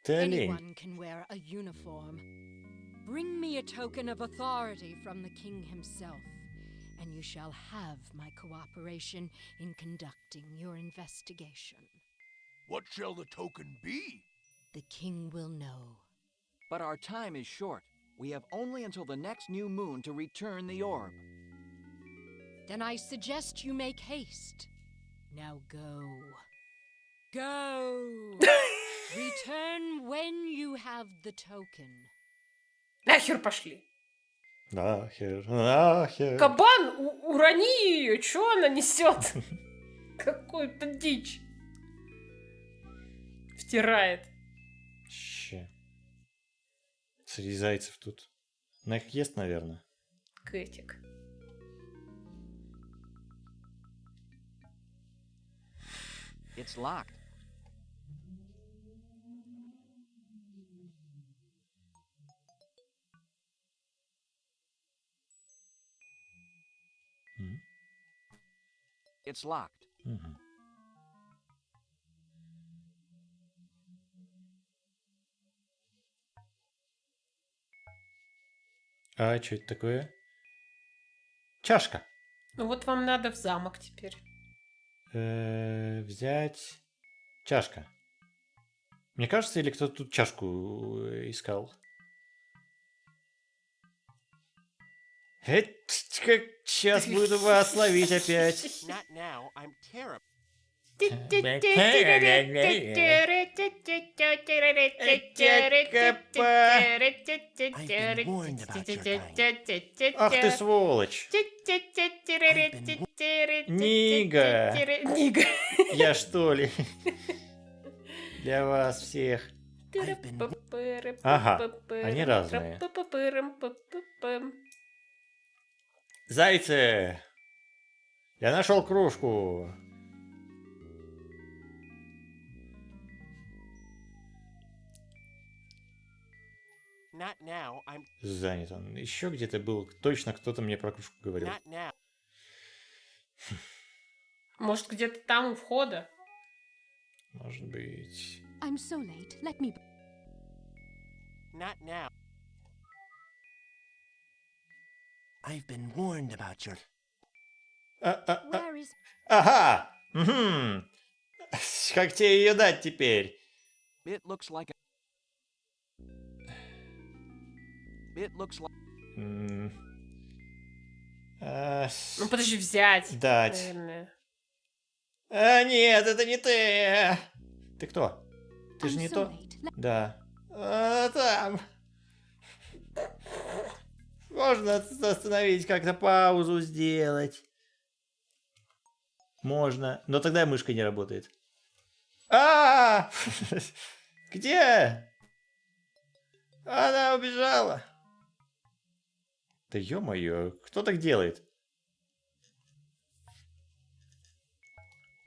Ты олень. Anyone can wear a uniform. Bring me a token of authority from the king himself, and you shall have my cooperation in conducting your investigation. What shall the token be? The king will know. But our time is short. We have only until the next new moon to return the orb. Then I suggest you make haste. Now go. Go! Return when you have the token. Нахер пошли. Нахер. Кабан, урони ее. Чё она несет? Какую-то дичь. Втирает. Че? Среди зайцев тут. Она их ест, наверное. Кэтик. It's locked. It's locked. Угу. А что это такое? Чашка. Ну вот вам надо в замок теперь. Взять чашка. Мне кажется, или кто-то тут чашку искал? Сейчас буду вас ловить опять. Not now, I'm terrible. Ах ты сволочь! Нига! Нига. Я что ли? Для вас всех. Ага, они разные. Зайцы! Я нашел кружку. Not now, I'm Занят он. Еще где-то был. Точно кто-то мне про кружку говорил. not now. Может, где-то там у входа? Может быть. I'm so late. Let me... Not now. I've been warned about your... Where is... Ага! Угу. Как тебе ее дать теперь? It looks like a... It looks like... Ну, подожди, взять. Дать. Наверное. Нет, это не ты. Ты кто? Ты же не то? Да. Там. Можно остановить, как-то паузу сделать. Можно. Но тогда мышка не работает. Где? Она убежала. Да ё-моё, кто так делает?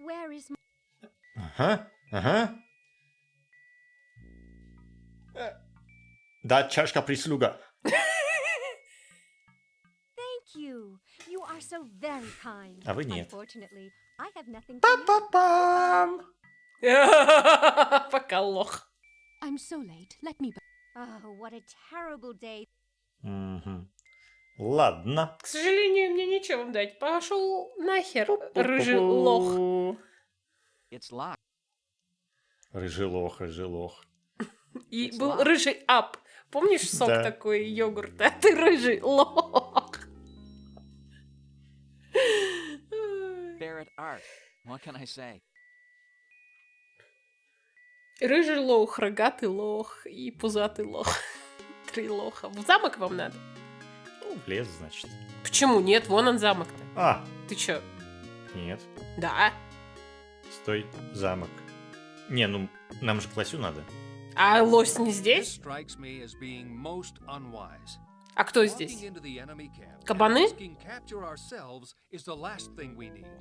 Where is Ага. Да, чашка прислуга. Thank you. You are so very kind. А вы нет. Unfortunately, I have nothing to Па-па-пам! Пока лох. I'm so late. Let me. Oh, what a terrible day. Ладно. К сожалению, мне нечего вам дать. Пошел нахер, рыжий лох. It's locked. Рыжий лох. И был рыжий ап. Помнишь сок Да. такой, йогурт? А ты рыжий лох. Barrett art. What can I say? Рыжий лох, рогатый лох и пузатый лох. 3 лоха. В замок вам надо? Ну, в лес, значит. Почему? Нет, вон он замок-то. Ты чё? Нет. Да. Стой, замок. Не, ну, нам же к лосю надо. А лось не здесь? А кто здесь? Кабаны?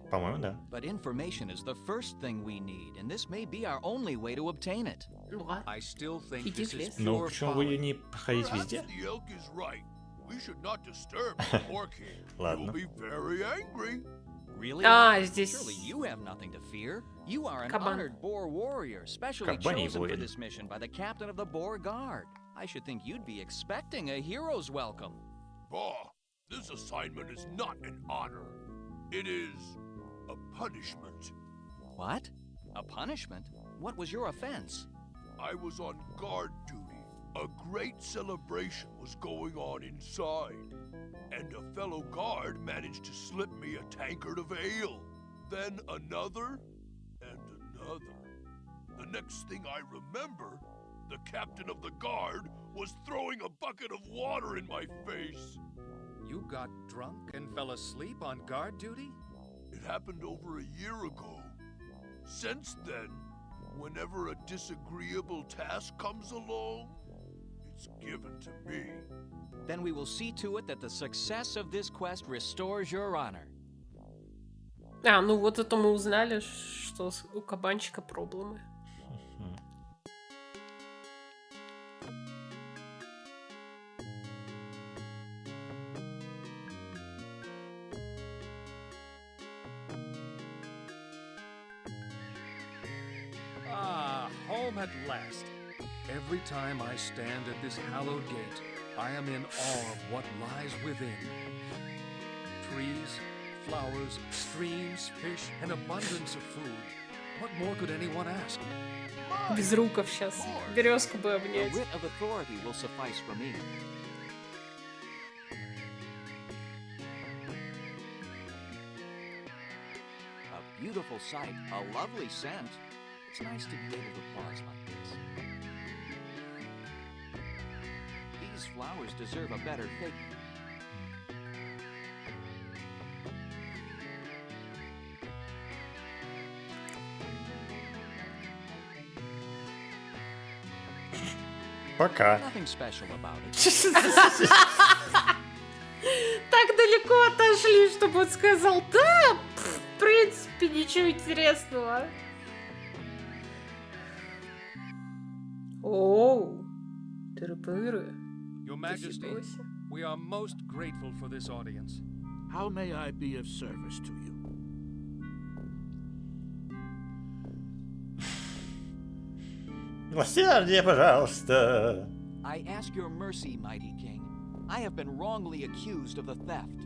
По-моему, да. But information is the first thing we need, and this may be our only way to obtain it. Иди в лес. Ну, почему бы не походить везде? The elk is right. We should not disturb the poor king. He will Ладно. be very angry. Really? Здесь... Surely you have nothing to fear. You are an Кабан. honored boar warrior, specially Кабаний chosen for воин. this mission by the captain of the boar guard. I should think you'd be expecting a hero's welcome. Bah, this assignment is not an honor. It is a punishment. What? A punishment? What was your offense? I was on guard duty. A great celebration was going on inside, and a fellow guard managed to slip me a tankard of ale. Then another, and another. The next thing I remember, the captain of the guard was throwing a bucket of water in my face. You got drunk and fell asleep on guard duty? It happened over a year ago. Since then, whenever a disagreeable task comes along, it's given to me. Then we will see to it that the success of this quest restores your honor. Ну вот это мы узнали, что у кабанчика проблемы. Home at last. Every time I stand at this hallowed gate, I am in awe of what lies within. Trees, flowers, streams, fish, an abundance of food. What more could anyone ask? Безруков сейчас. Березку бы A обнять. writ of authority will suffice for me. A beautiful sight, a lovely scent. It's nice to be able to pause like this. These flowers deserve a better fate. Пока. Nothing special about it. Так далеко отошли, чтобы он сказал, да, в принципе, ничего интересного. Оу, тыры-пыры. Your Majesty, we are most grateful for this audience. How may I be of service to you? Милосердие, пожалуйста. I ask your mercy, mighty king. I have been wrongly accused of the theft.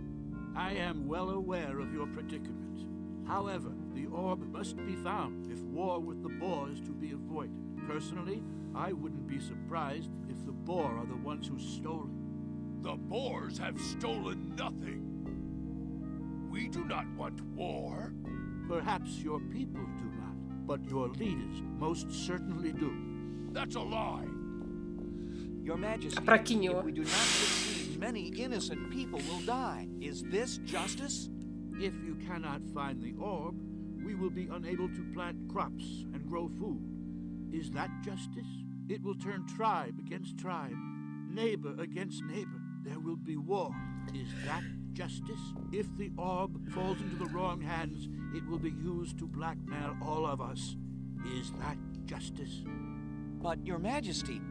I am well aware of your predicament. However, the orb must be found if war with the boar is to be avoided. Personally, I wouldn't be surprised if the boar are the ones who stole it. The boars have stolen nothing. We do not want war. Perhaps your people do not, but your leaders most certainly do. That's a lie. Your Majesty, Опрокинь его. if we do not succeed, many innocent people will die. Is this justice? If you cannot find the orb, we will be unable to plant crops and grow food. Is that justice? It will turn tribe against tribe, neighbor against neighbor. There will be war. Is that justice? If the orb falls into the wrong hands, it will be used to blackmail all of us. Is that justice? But, Your Majesty...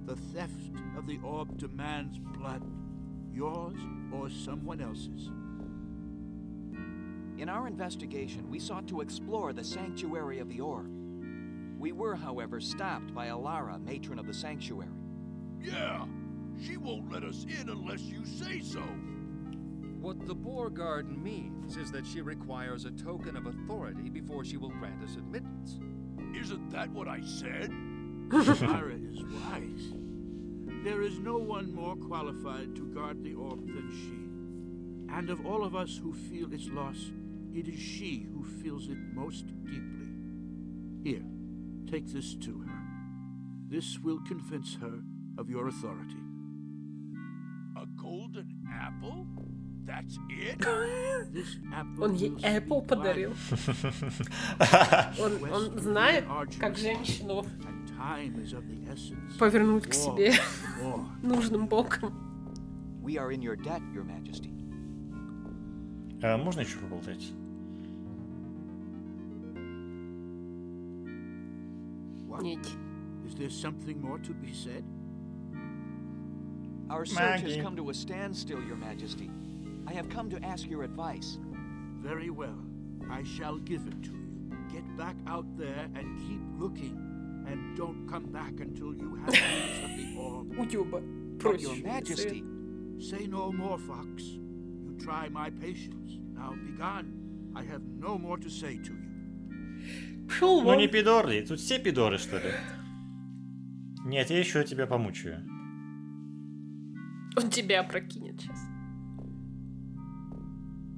The theft of the orb demands blood. Yours or someone else's. In our investigation, we sought to explore the sanctuary of the orb. We were, however, stopped by Alara, matron of the sanctuary. Yeah, she won't let us in unless you say so. What the Boar Guard means is that she requires a token of authority before she will grant us admittance. Isn't that what I said? Alara is wise. There is no one more qualified to guard the orb than she. And of all of us who feel its loss, it is she who feels it most deeply. Here, take this to her. This will convince her of your authority. A golden apple? That's it? This apple Он ей will Apple speak подарил. volumes. Он знает, как женщину Time is of the essence. повернуть к War, себе war. нужным боком. We are in your debt, Your Majesty. А можно еще поболтать? What? Нет. Is there something more to be said? Our search has Maggie. come to a standstill, Your Majesty. I have come to ask your advice. Very well. I shall give it to you. Get back out there and keep looking. And don't come back until you have news of the orb. Уёба. But, Your Majesty, Say no more, Fox. You try my patience. Now be gone. I have no more to say to you. Пошел Ну не вон. пидоры, тут все пидоры, что ли? Нет, я еще тебя помучаю. Он тебя опрокинет сейчас.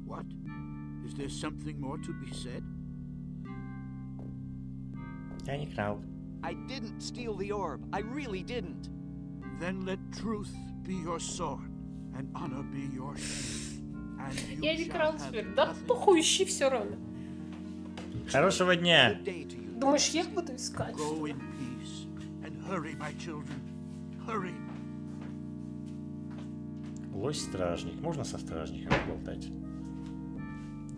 What? Is there something more to be said? Я не крал. I didn't steal the orb. I really didn't. Then let truth be your sword, and honor be your shield. And you Я не shall крал have теперь. Да nothing. похуй, ищи все равно. Хорошего дня. Good day to you. Думаешь, я буду искать? Go in peace, and hurry, my children. Hurry. Лось-стражник. Можно со стражником поболтать?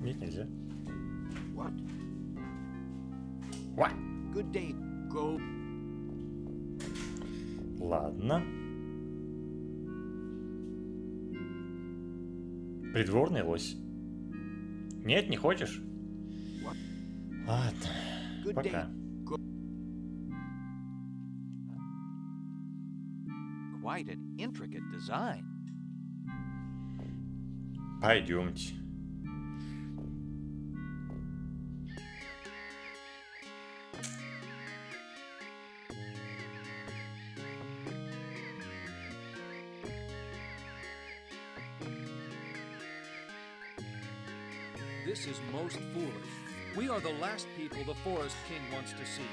Нет, нельзя. What? What? Good day. Go. Ладно. Придворный лось. Нет, не хочешь? What? Ладно. Good Пока. day. Quite an intricate design. Пойдемте. This is most foolish. We are the last people the Forest King wants to see.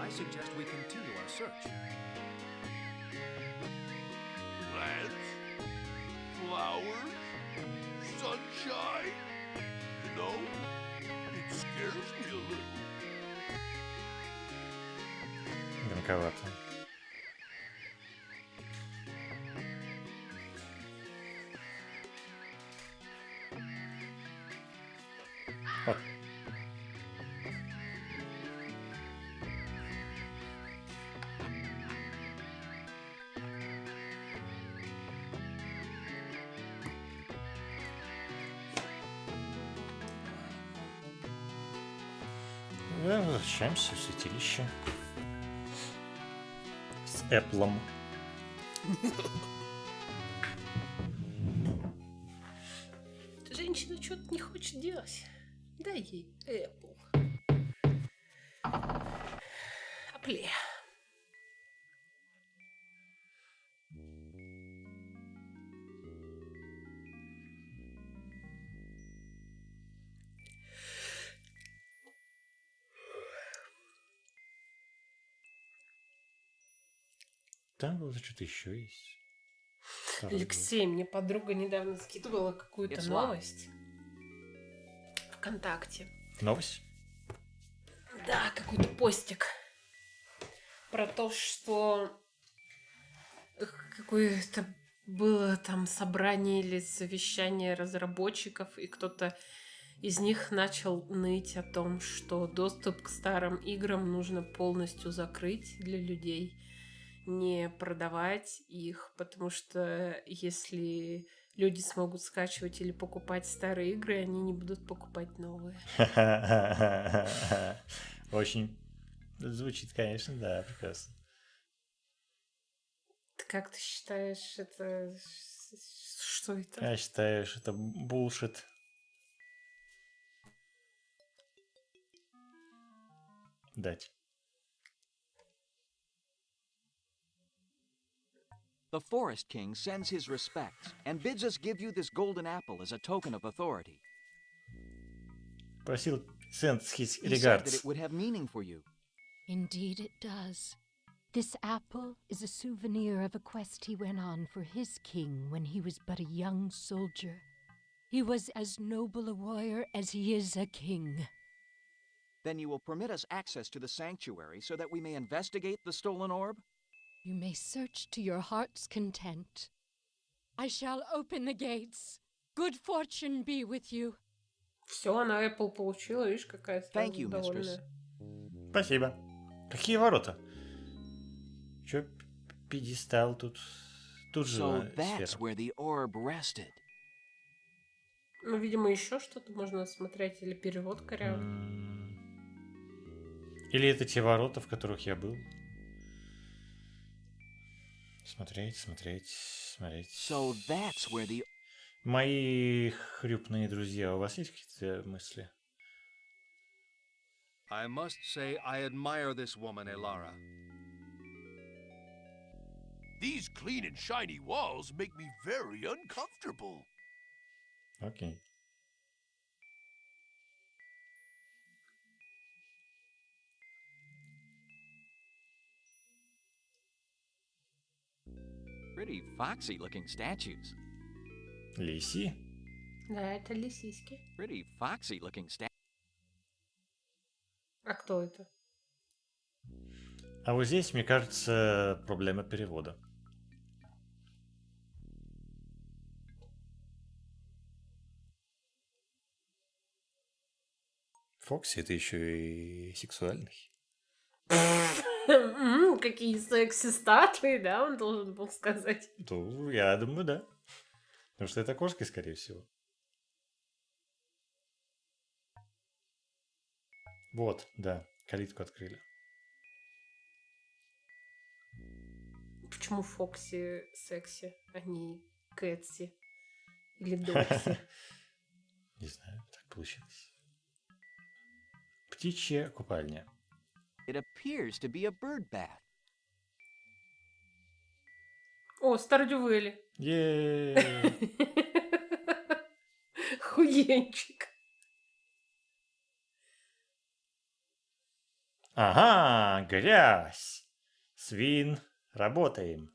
I suggest we continue our search. Plants, flowers, sunshine. You know, it scares me a little. Громковато. Вот. Возвращаемся в святилище. С Эпплом. Женщина что-то не хочет делать. Дай ей Apple. Апле. — Там вот что-то еще есть. Алексей, мне подруга недавно скидывала какую-то новость ВКонтакте. Новость? Да, какой-то постик про то, что какое-то было там собрание или совещание разработчиков, и кто-то из них начал ныть о том, что доступ к старым играм нужно полностью закрыть для людей, не продавать их, потому что если люди смогут скачивать или покупать старые игры, они не будут покупать новые. Очень звучит, конечно, да, прекрасно. Как ты считаешь, это... Что это? Я считаю, что это булшит. Дать. The Forest King sends his respects and bids us give you this golden apple as a token of authority. Просил sends his He said that regards. it would have meaning for you. Indeed it does. This apple is a souvenir of a quest he went on for his king when he was but a young soldier. He was as noble a warrior as he is a king. Then you will permit us access to the sanctuary so that we may investigate the stolen orb? You may search to your heart's content. I shall open the gates. Good fortune be with you. Все, она Apple получила, видишь, какая Thank you, довольная. Спасибо. Какие ворота? Чё, пьедестал тут же So that's сфера. where the orb rested. Ну, видимо, еще что-то можно смотреть, или перевод корявый. Или это те ворота, в которых я был? Смотреть. So that's where the... Мои хрюпные друзья, у вас есть какие-то мысли? I must say I admire this woman, Elara. These clean and shiny walls make me very uncomfortable. Окей. Pretty foxy-looking statues. Лиси? Да, это лисички. Pretty foxy-looking statues. А кто это? А вот здесь, мне кажется, проблема перевода. Фокси это еще и сексуальный. Какие секси-статуи, да, он должен был сказать. Ну, я думаю, да. Потому что это кошки, скорее всего. Вот, да, калитку открыли. Почему Фокси секси, а не Кэтси или Докси? Не знаю, так получилось. Птичья купальня. It appears to be a bird bath. О, Стардювели. Хуенчик. Ага, грязь. Свин, работаем.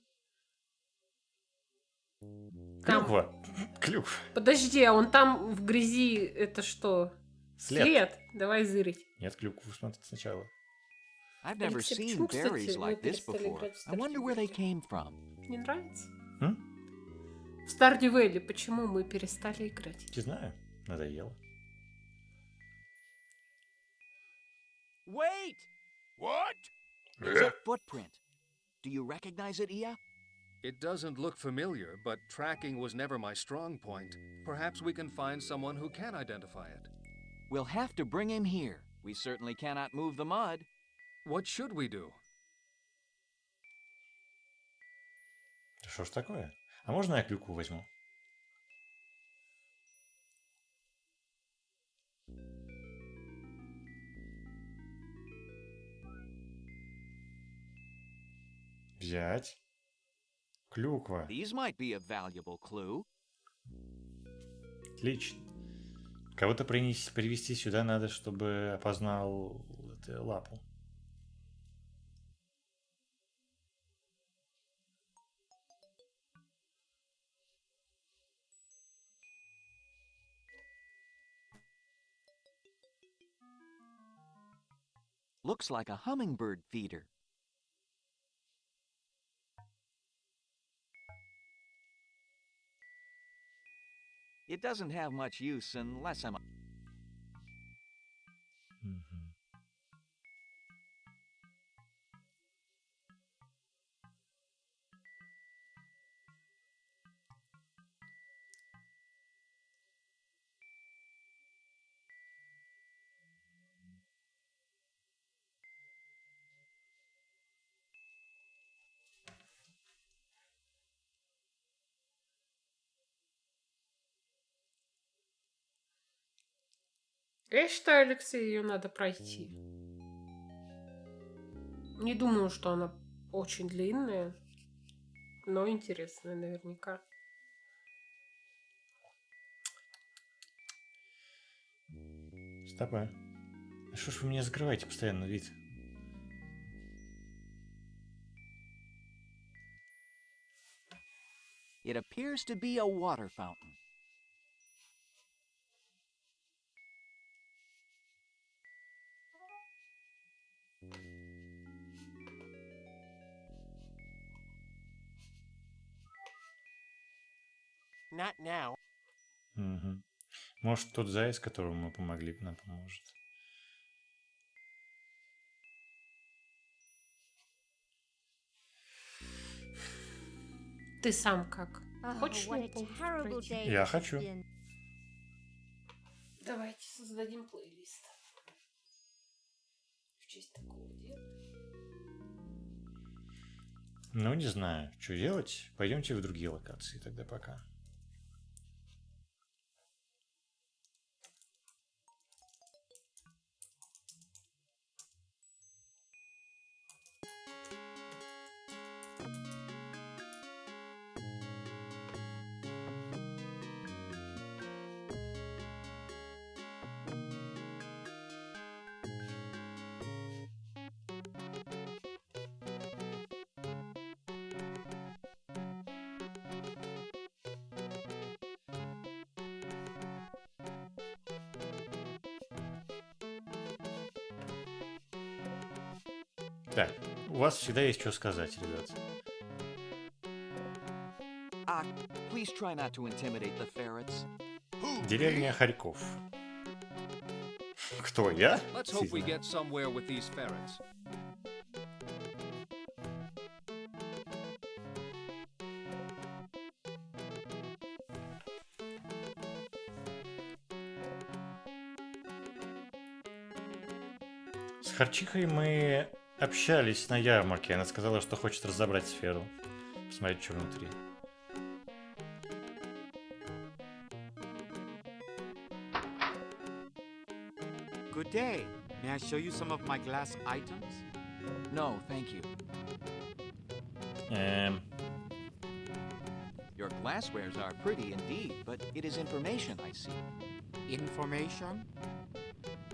Клюква. Клюква. Подожди, а он там в грязи, это что? След? Давай зырить. Нет, клюкву смотри сначала. I've never Алексей, seen почему, кстати, berries мы like this перестали before. играть в I wonder where they came from. Не нравится? М? В Стардювели почему мы перестали играть? Не знаю, надоело. Wait! What? There's a footprint. Do you recognize it, Ia? It doesn't look familiar, but tracking was never my strong point. Perhaps we can find someone who can identify it. We'll have to bring him here. We certainly cannot move the mud. What should we do? Что ж такое? А можно я клюкву возьму? Взять. Клюква. These might be a valuable clue. Отлично. Кого-то привести сюда надо, чтобы опознал эту лапу. Looks like a hummingbird feeder. It doesn't have much use unless I'm... Я считаю, Алексей, ее надо пройти. Не думаю, что она очень длинная, но интересная наверняка. Стопэ. А что ж вы меня закрываете постоянно вид? It appears to be a water fountain. Not now. Угу. Может, тот заяц, которому мы помогли, нам поможет. Ты сам как? Хочешь? Я хочу. Давайте создадим плейлист. В честь такого дела. Ну, не знаю, что делать. Пойдемте в другие локации тогда пока. Так, у вас всегда есть что сказать, ребят. Please try not to intimidate the ferrets. Деревня Харьков. Кто, я? Let's hope we get somewhere with these ferrets. С Харчихой мы общались на ярмарке. Она сказала, что хочет разобрать сферу. Посмотреть, что внутри. Good day. May I show you some of my glass items? No, thank you. Your glasswares are pretty indeed, but it is information, I see. Information?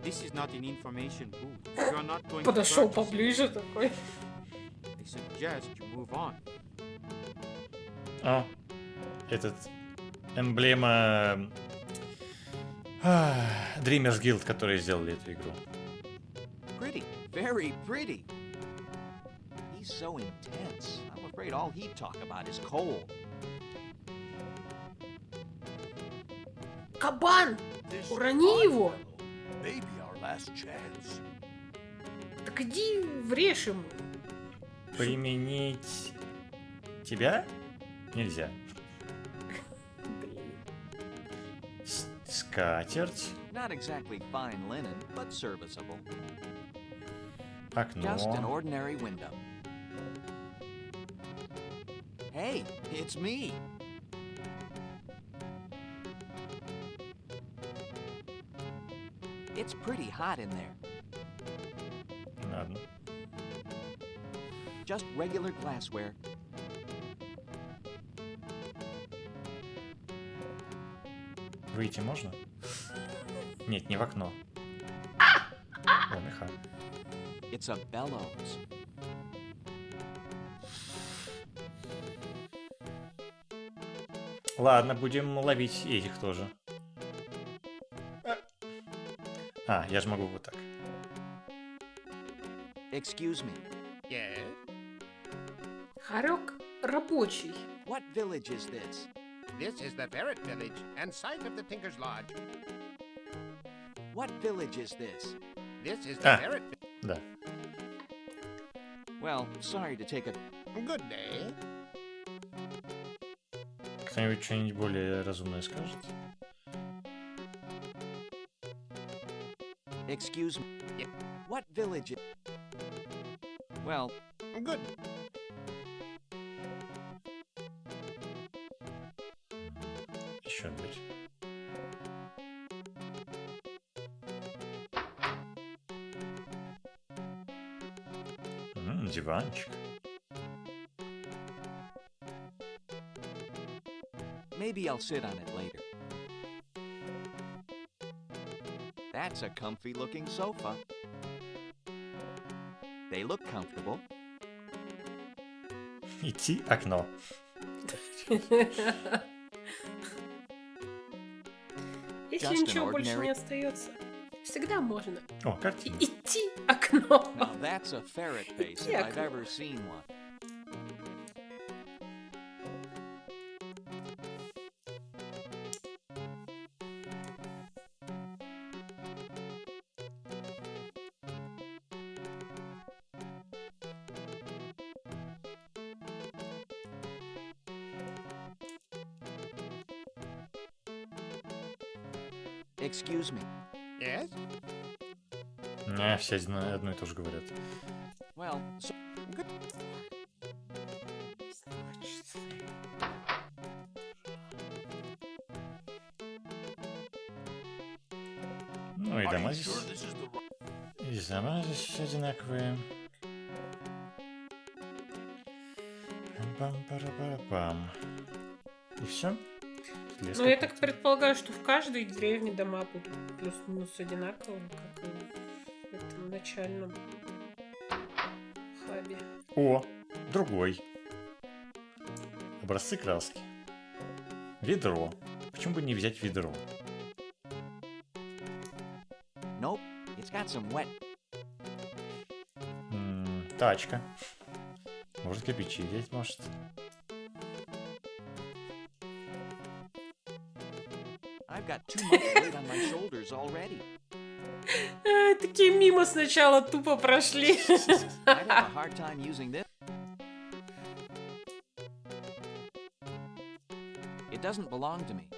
This is not an information booth. You are not going Подошел to поближе такой. I suggest you move on. О, этот эмблема Dreamers Guild, которые сделали эту игру. Pretty, very pretty. He's so intense. I'm afraid all he'd talk about is coal. Кабан! Урони его! Maybe our last chance. Так иди врежь ему. Применить тебя нельзя. Скатерть. Not exactly fine linen, but serviceable. Окно. Just an ordinary window. Hey, it's me. It's pretty hot in there. Ладно. Just regular glassware. Выйти можно? Нет, не в окно. О, меха. It's a bellows. Ладно, будем ловить этих тоже. Я же могу вот так. Excuse me. Yes? Хорек рабочий. What village is this? This is the Ferret Village and site of the Tinker's Lodge. What village is this? This is the Ferret Да. Well, sorry to take a... Good day. Кто-нибудь что-нибудь более разумное скажет? Excuse me. What village is... Well... Good. Еще быть. Диванчик. Maybe I'll sit on it later. That's a comfy-looking sofa. They look comfortable. Идти окно. Если ничего больше не остается, всегда можно О, картина. идти окно. Now that's a ferret face if I've ever seen one. Excuse me. Yes? Не, все одно и то же говорят. Well, so... Ну и дома здесь... И дома здесь все одинаковые. Пам-пам-пара-пара-пам. И все? Ну, я так предполагаю, что в каждой деревне дома будут плюс-минус одинаковые, как и в этом начальном хабе. О, другой. Образцы краски. Ведро. Почему бы не взять ведро? Nope, it's got some wet. Тачка. Может, кирпичи здесь, может. I've got too much weight on my shoulders already. Такие мимо сначала тупо прошли. I'd have a hard time using this. It doesn't belong to me.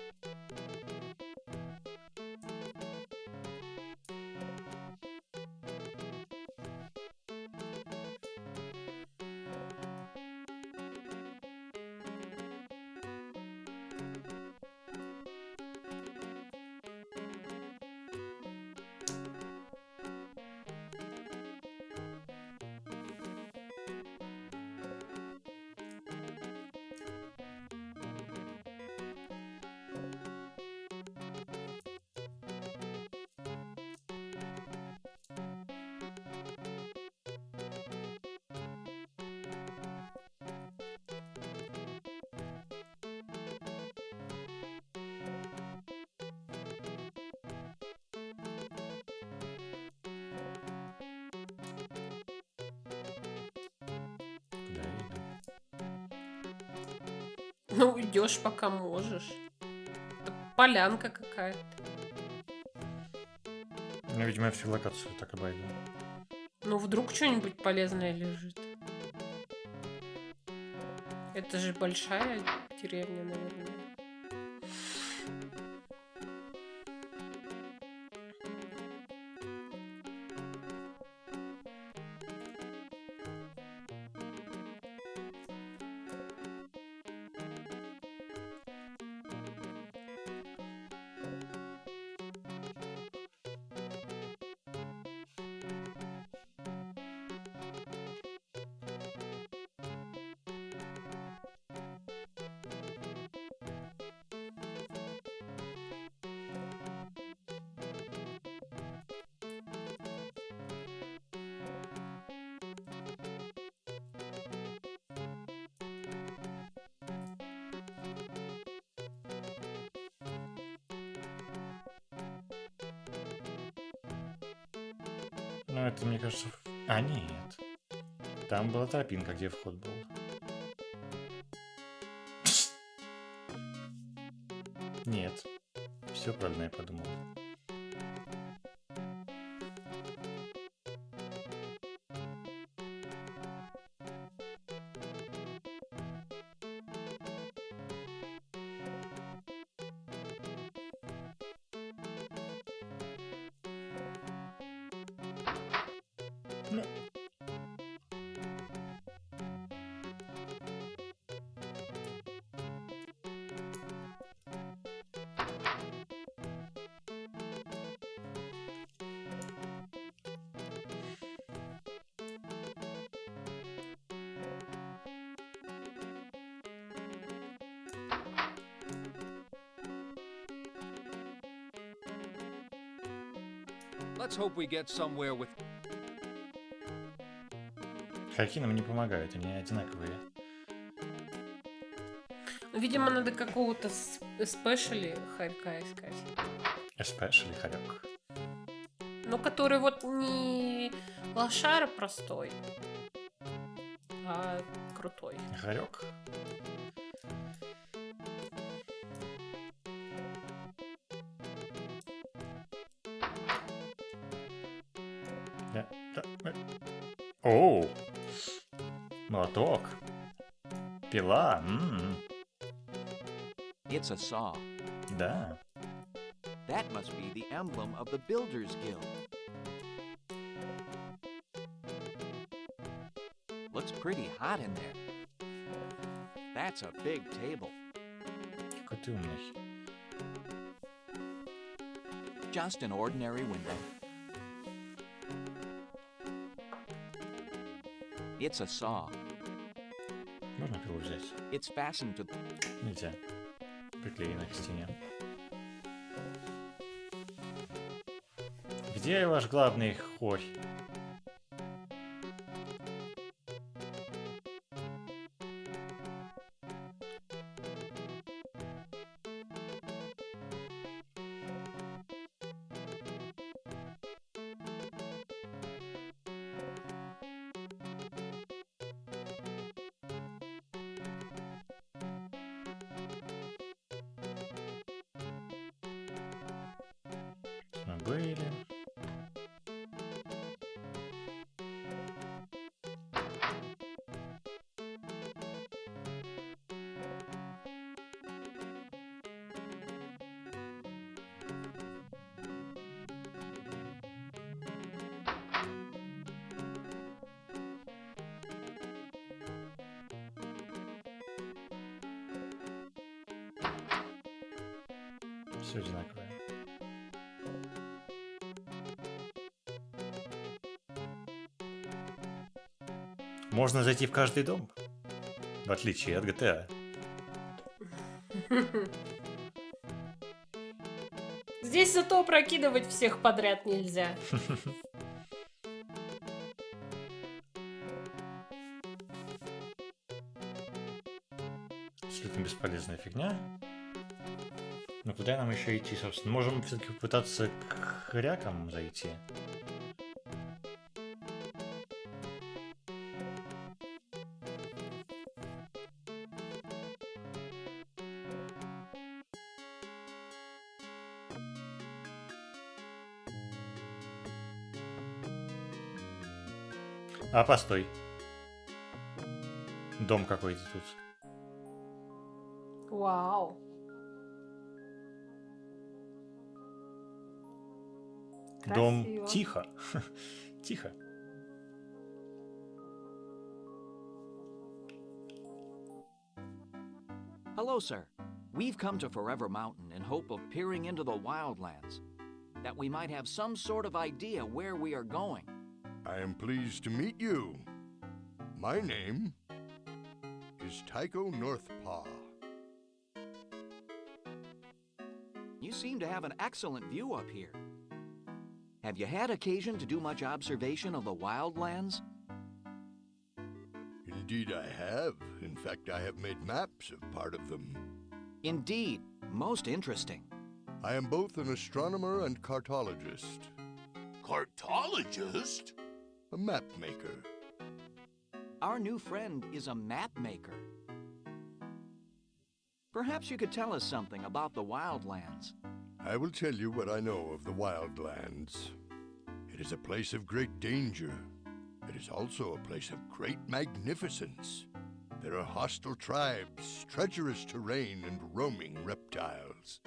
Ну, идешь, пока можешь. Полянка какая-то. Ну, видимо, я всю локацию так обойду. Ну, вдруг что-нибудь полезное лежит. Это же большая деревня, наверное. Ну, это, мне кажется, А нет. Там была тропинка, где вход был. Нет. Все правильно я подумал. Let's hope we get somewhere with... Хорьки нам не помогают, они одинаковые. Видимо, надо какого-то спешали хорька искать. Especially хорек. Ну, который вот не лошара простой, а крутой. Хорек. Оу! Молоток. Пила. It's a saw. Да. That must be the emblem of the Builders Guild. Looks pretty hot in there. That's a big table. Какой ты умный. Just an ordinary window. It's a saw. Можно пилу взять? It's fastened to... Нельзя. Приклеено к стене. Где ваш главный хорь? Были. Все одинаковое. Можно зайти в каждый дом, в отличие от GTA. Здесь зато опрокидывать всех подряд нельзя. Абсолютно бесполезная фигня. Но куда нам еще идти, собственно? Можем все-таки попытаться к хрякам зайти. А, постой. Дом какой-то тут. Вау. Дом Красиво. тихо. Тихо. Hello, sir. We've come to Forever Mountain in hope of peering into the wildlands, that we might have some sort of idea where we are going. I am pleased to meet you. My name is Tycho Northpaw. You seem to have an excellent view up here. Have you had occasion to do much observation of the wildlands? Indeed I have. In fact, I have made maps of part of them. Indeed, most interesting. I am both an astronomer and cartologist. Cartologist? A map maker. Our new friend is a map maker. Perhaps you could tell us something about the Wildlands. I will tell you what I know of the Wildlands. It is a place of great danger. It is also a place of great magnificence. There are hostile tribes, treacherous terrain, and roaming reptiles.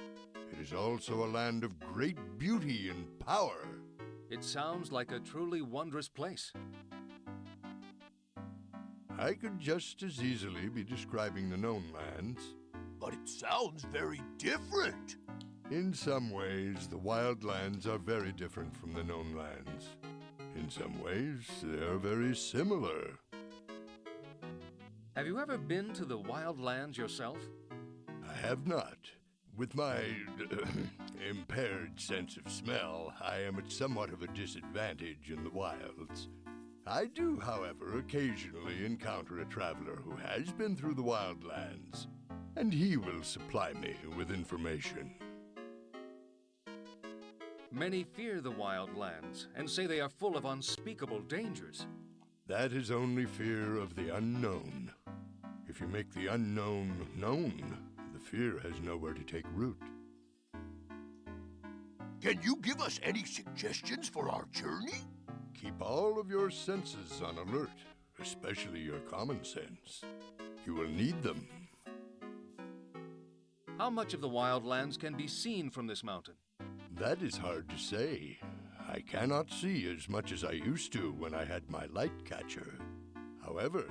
It is also a land of great beauty and power. It sounds like a truly wondrous place. I could just as easily be describing the known lands. But it sounds very different. In some ways, the Wildlands are very different from the known lands. In some ways, they are very similar. Have you ever been to the Wildlands yourself? I have not. With my impaired sense of smell, I am at somewhat of a disadvantage in the wilds. I do, however, occasionally encounter a traveler who has been through the Wildlands, and he will supply me with information. Many fear the Wildlands and say they are full of unspeakable dangers. That is only fear of the unknown. If you make the unknown known, the fear has nowhere to take root. Can you give us any suggestions for our journey? Keep all of your senses on alert, especially your common sense. You will need them. How much of the Wildlands can be seen from this mountain? That is hard to say. I cannot see as much as I used to when I had my light catcher. However,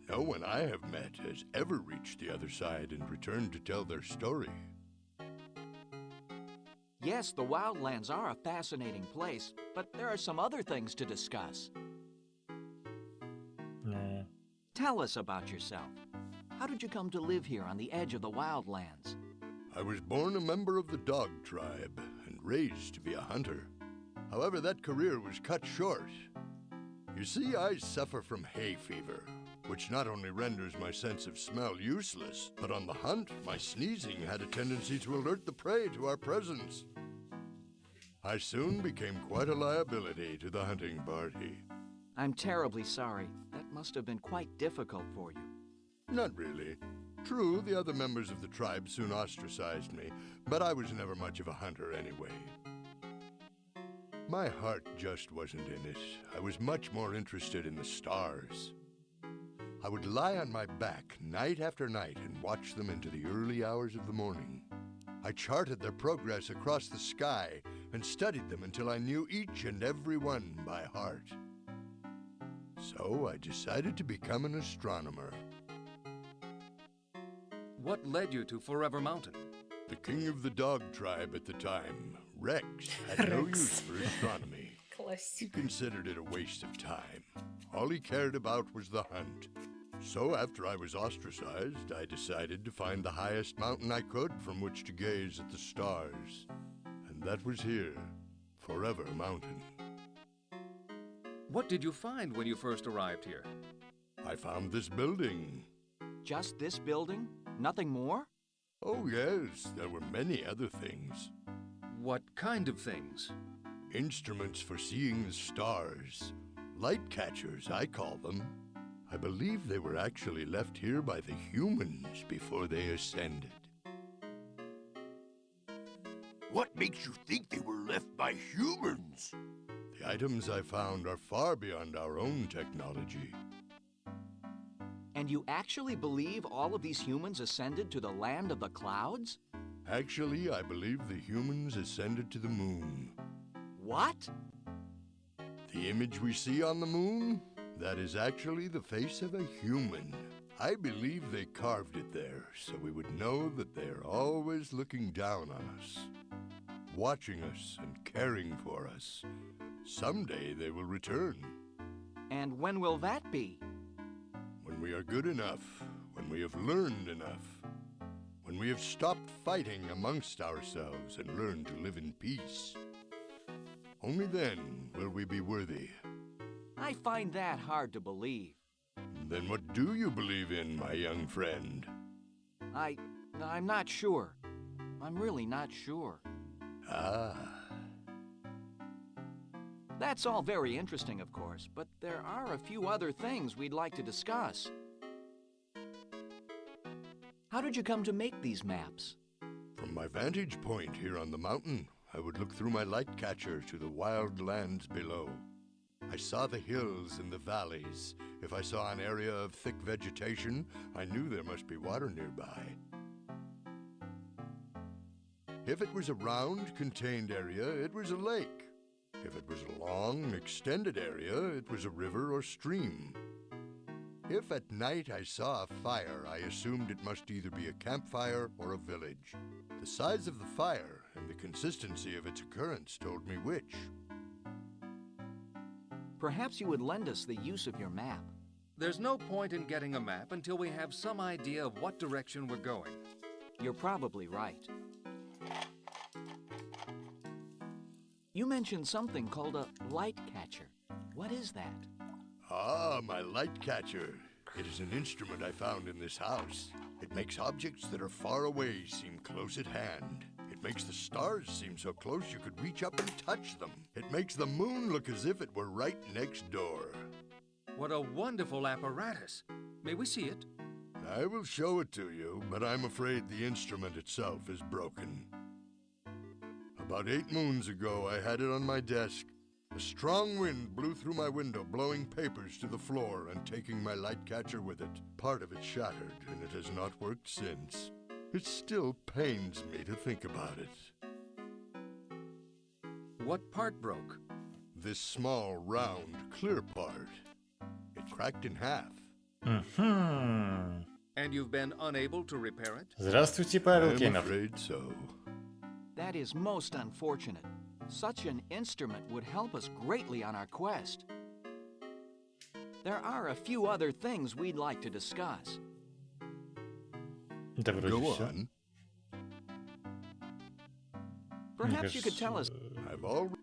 no one I have met has ever reached the other side and returned to tell their story. Yes, the Wildlands are a fascinating place, but there are some other things to discuss. Nah. Tell us about yourself. How did you come to live here on the edge of the Wildlands? I was born a member of the dog tribe and raised to be a hunter. However, that career was cut short. You see, I suffer from hay fever, which not only renders my sense of smell useless, but on the hunt, my sneezing had a tendency to alert the prey to our presence. I soon became quite a liability to the hunting party. I'm terribly sorry. That must have been quite difficult for you. Not really. True, the other members of the tribe soon ostracized me, but I was never much of a hunter anyway. My heart just wasn't in it. I was much more interested in the stars. I would lie on my back night after night and watch them into the early hours of the morning. I charted their progress across the sky and studied them until I knew each and every one by heart. So I decided to become an astronomer. What led you to Forever Mountain? The king of the dog tribe at the time, Rex, had no use for astronomy. He considered it a waste of time. All he cared about was the hunt. So after I was ostracized, I decided to find the highest mountain I could from which to gaze at the stars. And that was here, Forever Mountain. What did you find when you first arrived here? I found this building. Just this building? Nothing more? Oh yes, there were many other things. What kind of things? Instruments for seeing the stars. Light catchers, I call them. I believe they were actually left here by the humans before they ascended. What makes you think they were left by humans? The items I found are far beyond our own technology. And you actually believe all of these humans ascended to the land of the clouds? Actually, I believe the humans ascended to the moon. What? The image we see on the moon? That is actually the face of a human. I believe they carved it there so we would know that they are always looking down on us, watching us and caring for us. Someday they will return. And when will that be? When we are good enough, when we have learned enough, when we have stopped fighting amongst ourselves and learned to live in peace. Only then will we be worthy. I find that hard to believe. Then what do you believe in, my young friend? I'm not sure. I'm really not sure. Ah. That's all very interesting, of course, but there are a few other things we'd like to discuss. How did you come to make these maps? From my vantage point here on the mountain, I would look through my light catcher to the wild lands below. I saw the hills and the valleys. If I saw an area of thick vegetation, I knew there must be water nearby. If it was a round, contained area, it was a lake. If it was a long, extended area, it was a river or stream. If at night I saw a fire, I assumed it must either be a campfire or a village. The size of the fire and the consistency of its occurrence told me which. Perhaps you would lend us the use of your map. There's no point in getting a map until we have some idea of what direction we're going. You're probably right. You mentioned something called a light catcher. What is that? Ah, my light catcher. It is an instrument I found in this house. It makes objects that are far away seem close at hand. It makes the stars seem so close you could reach up and touch them. It makes the moon look as if it were right next door. What a wonderful apparatus. May we see it? I will show it to you, but I'm afraid the instrument itself is broken. About 8 moons ago, I had it on my desk. A strong wind blew through my window, blowing papers to the floor and taking my light catcher with it. Part of it shattered, and it has not worked since. It still pains me to think about it. What part broke? This small, round, clear part. It cracked in half. And you've been unable to repair it? Здравствуйте, Павел I'm Кемер. afraid so. That is most unfortunate. Such an instrument would help us greatly on our quest. There are a few other things we'd like to discuss. Да вроде Go всё. on. Perhaps you could tell us. I've already...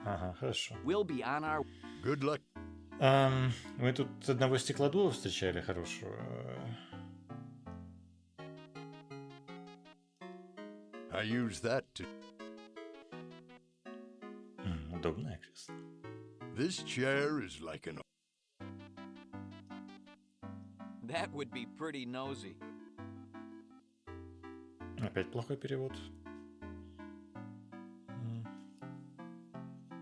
Ага, хорошо. We'll be on our... Good luck. Мы тут одного стеклодува встречали хорошего. I use that to... Удобное кресло. This chair is like an... That would be pretty nosy. Опять плохой перевод.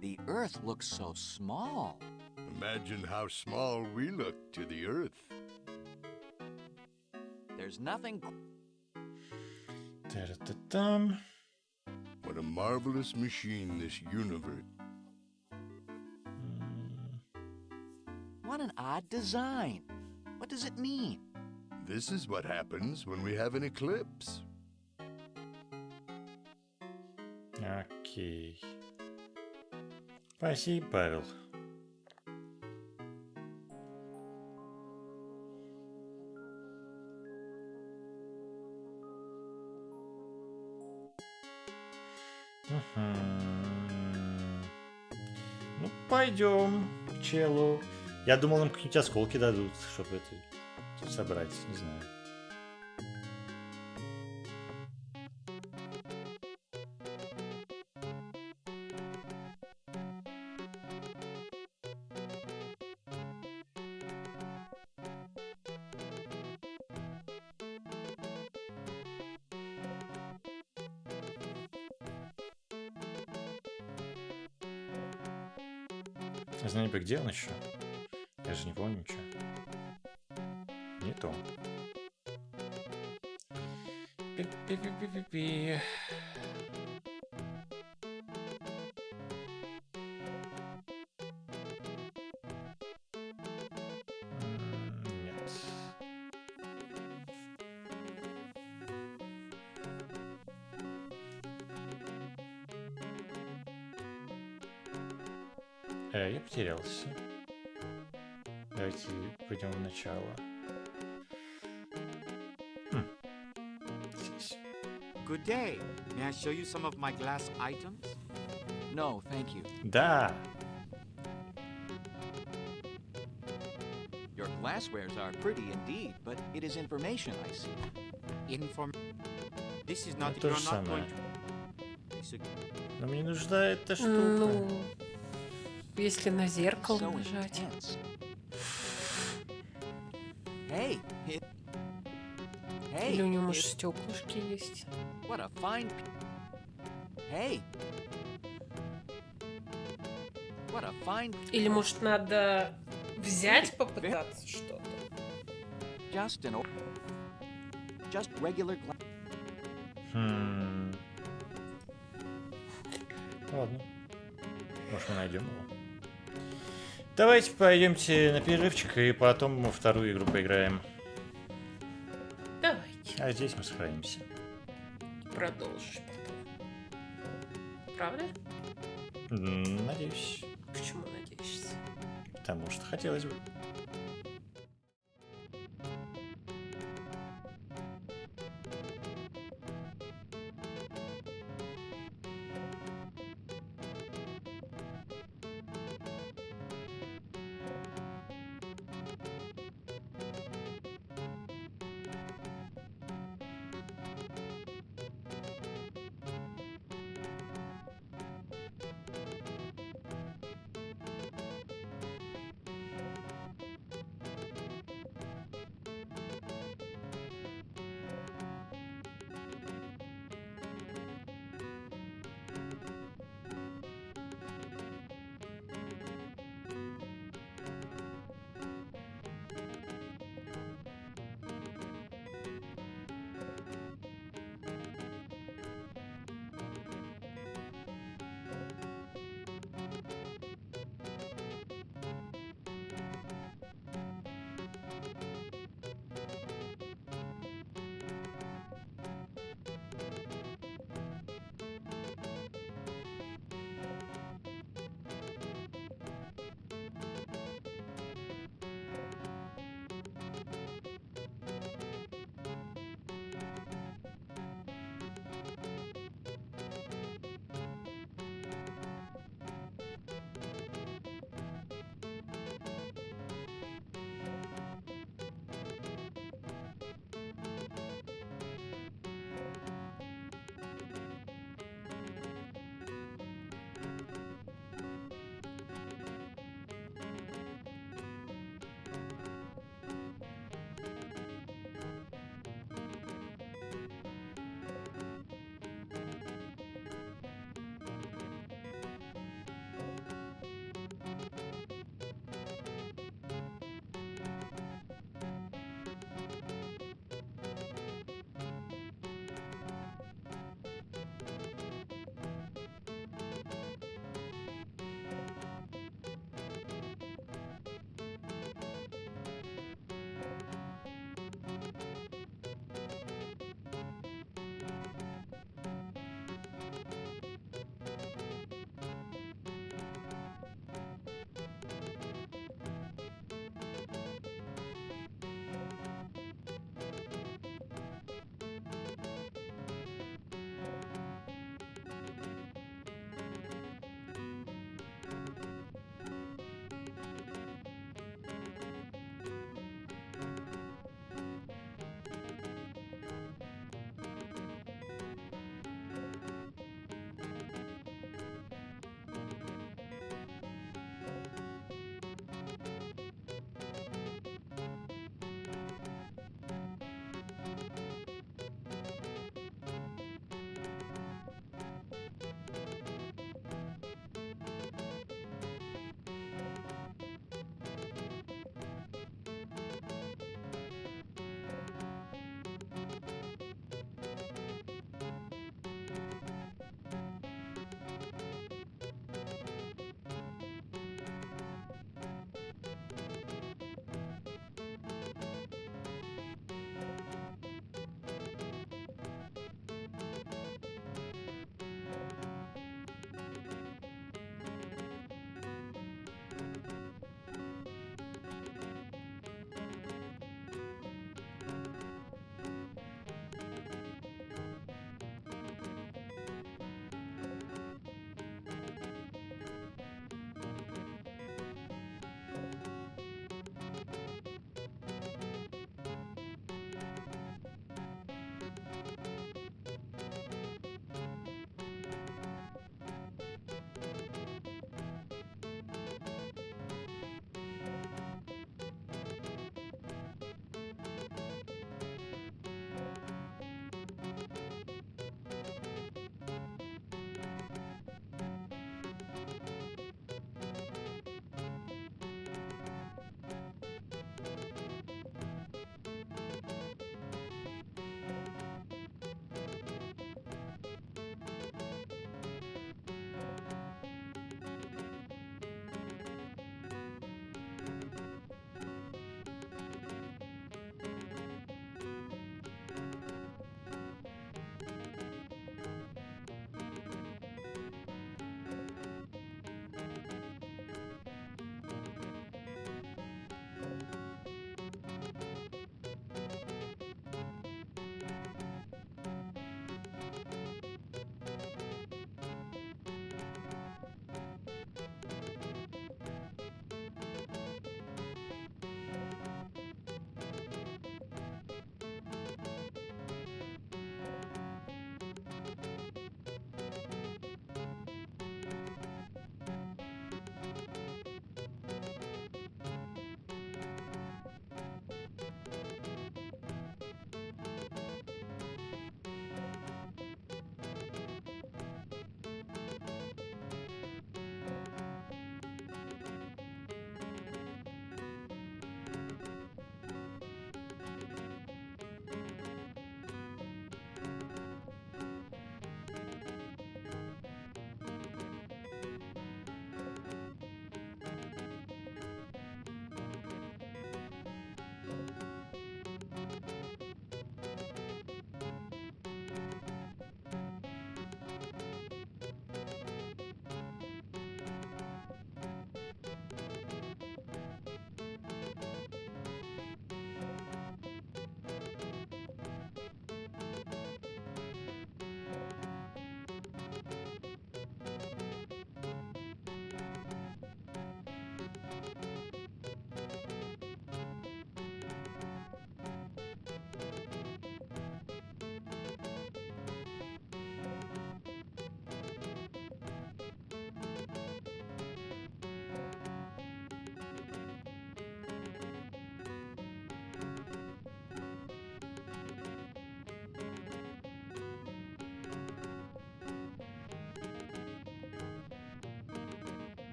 The Earth looks so small. Imagine how small we look to the Earth. There's nothing... Та-ра-та-там. What a marvelous machine this universe... What an odd design. What does it mean? This is what happens when we have an eclipse. Окей. Спасибо, Павел. Ну, пойдем к челу. Я думал, нам какие-нибудь осколки дадут, чтобы это собрать, не знаю. Я знаю, где он еще? Я же не помню ничего. Не то. Пи-пи-пи-пи-пи. Нет. Я потерялся. Давайте пойдем в начало. Здесь. Good day. May I show you some of my glass items? No, thank you. Да. Your glasswares are pretty indeed, but it is information I see. This is not... Это то You're же not going самое. to... Но мне нужна эта штука. Ну, Если на зеркало нажать. Или у него, может, стеклышки есть. Или, может, надо взять, попытаться что-то. Ладно. Может, мы найдем его. Давайте пойдемте на перерывчик, и потом мы вторую игру поиграем. Давайте. А здесь мы сохранимся. Продолжишь потом. Правда? Надеюсь. Почему надеешься? Потому что хотелось бы.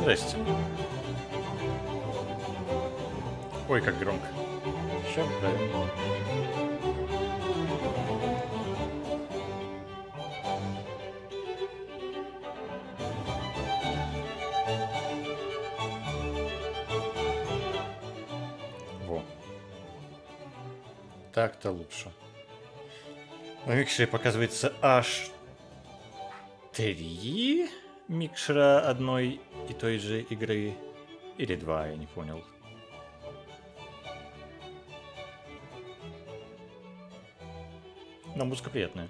Здрасте. Ой, как громко. Сейчас правильно. Во. Так-то лучше. На микшере показывается аж 3 микшера одной и той же игры. Или 2, я не понял. Но музыка приятная.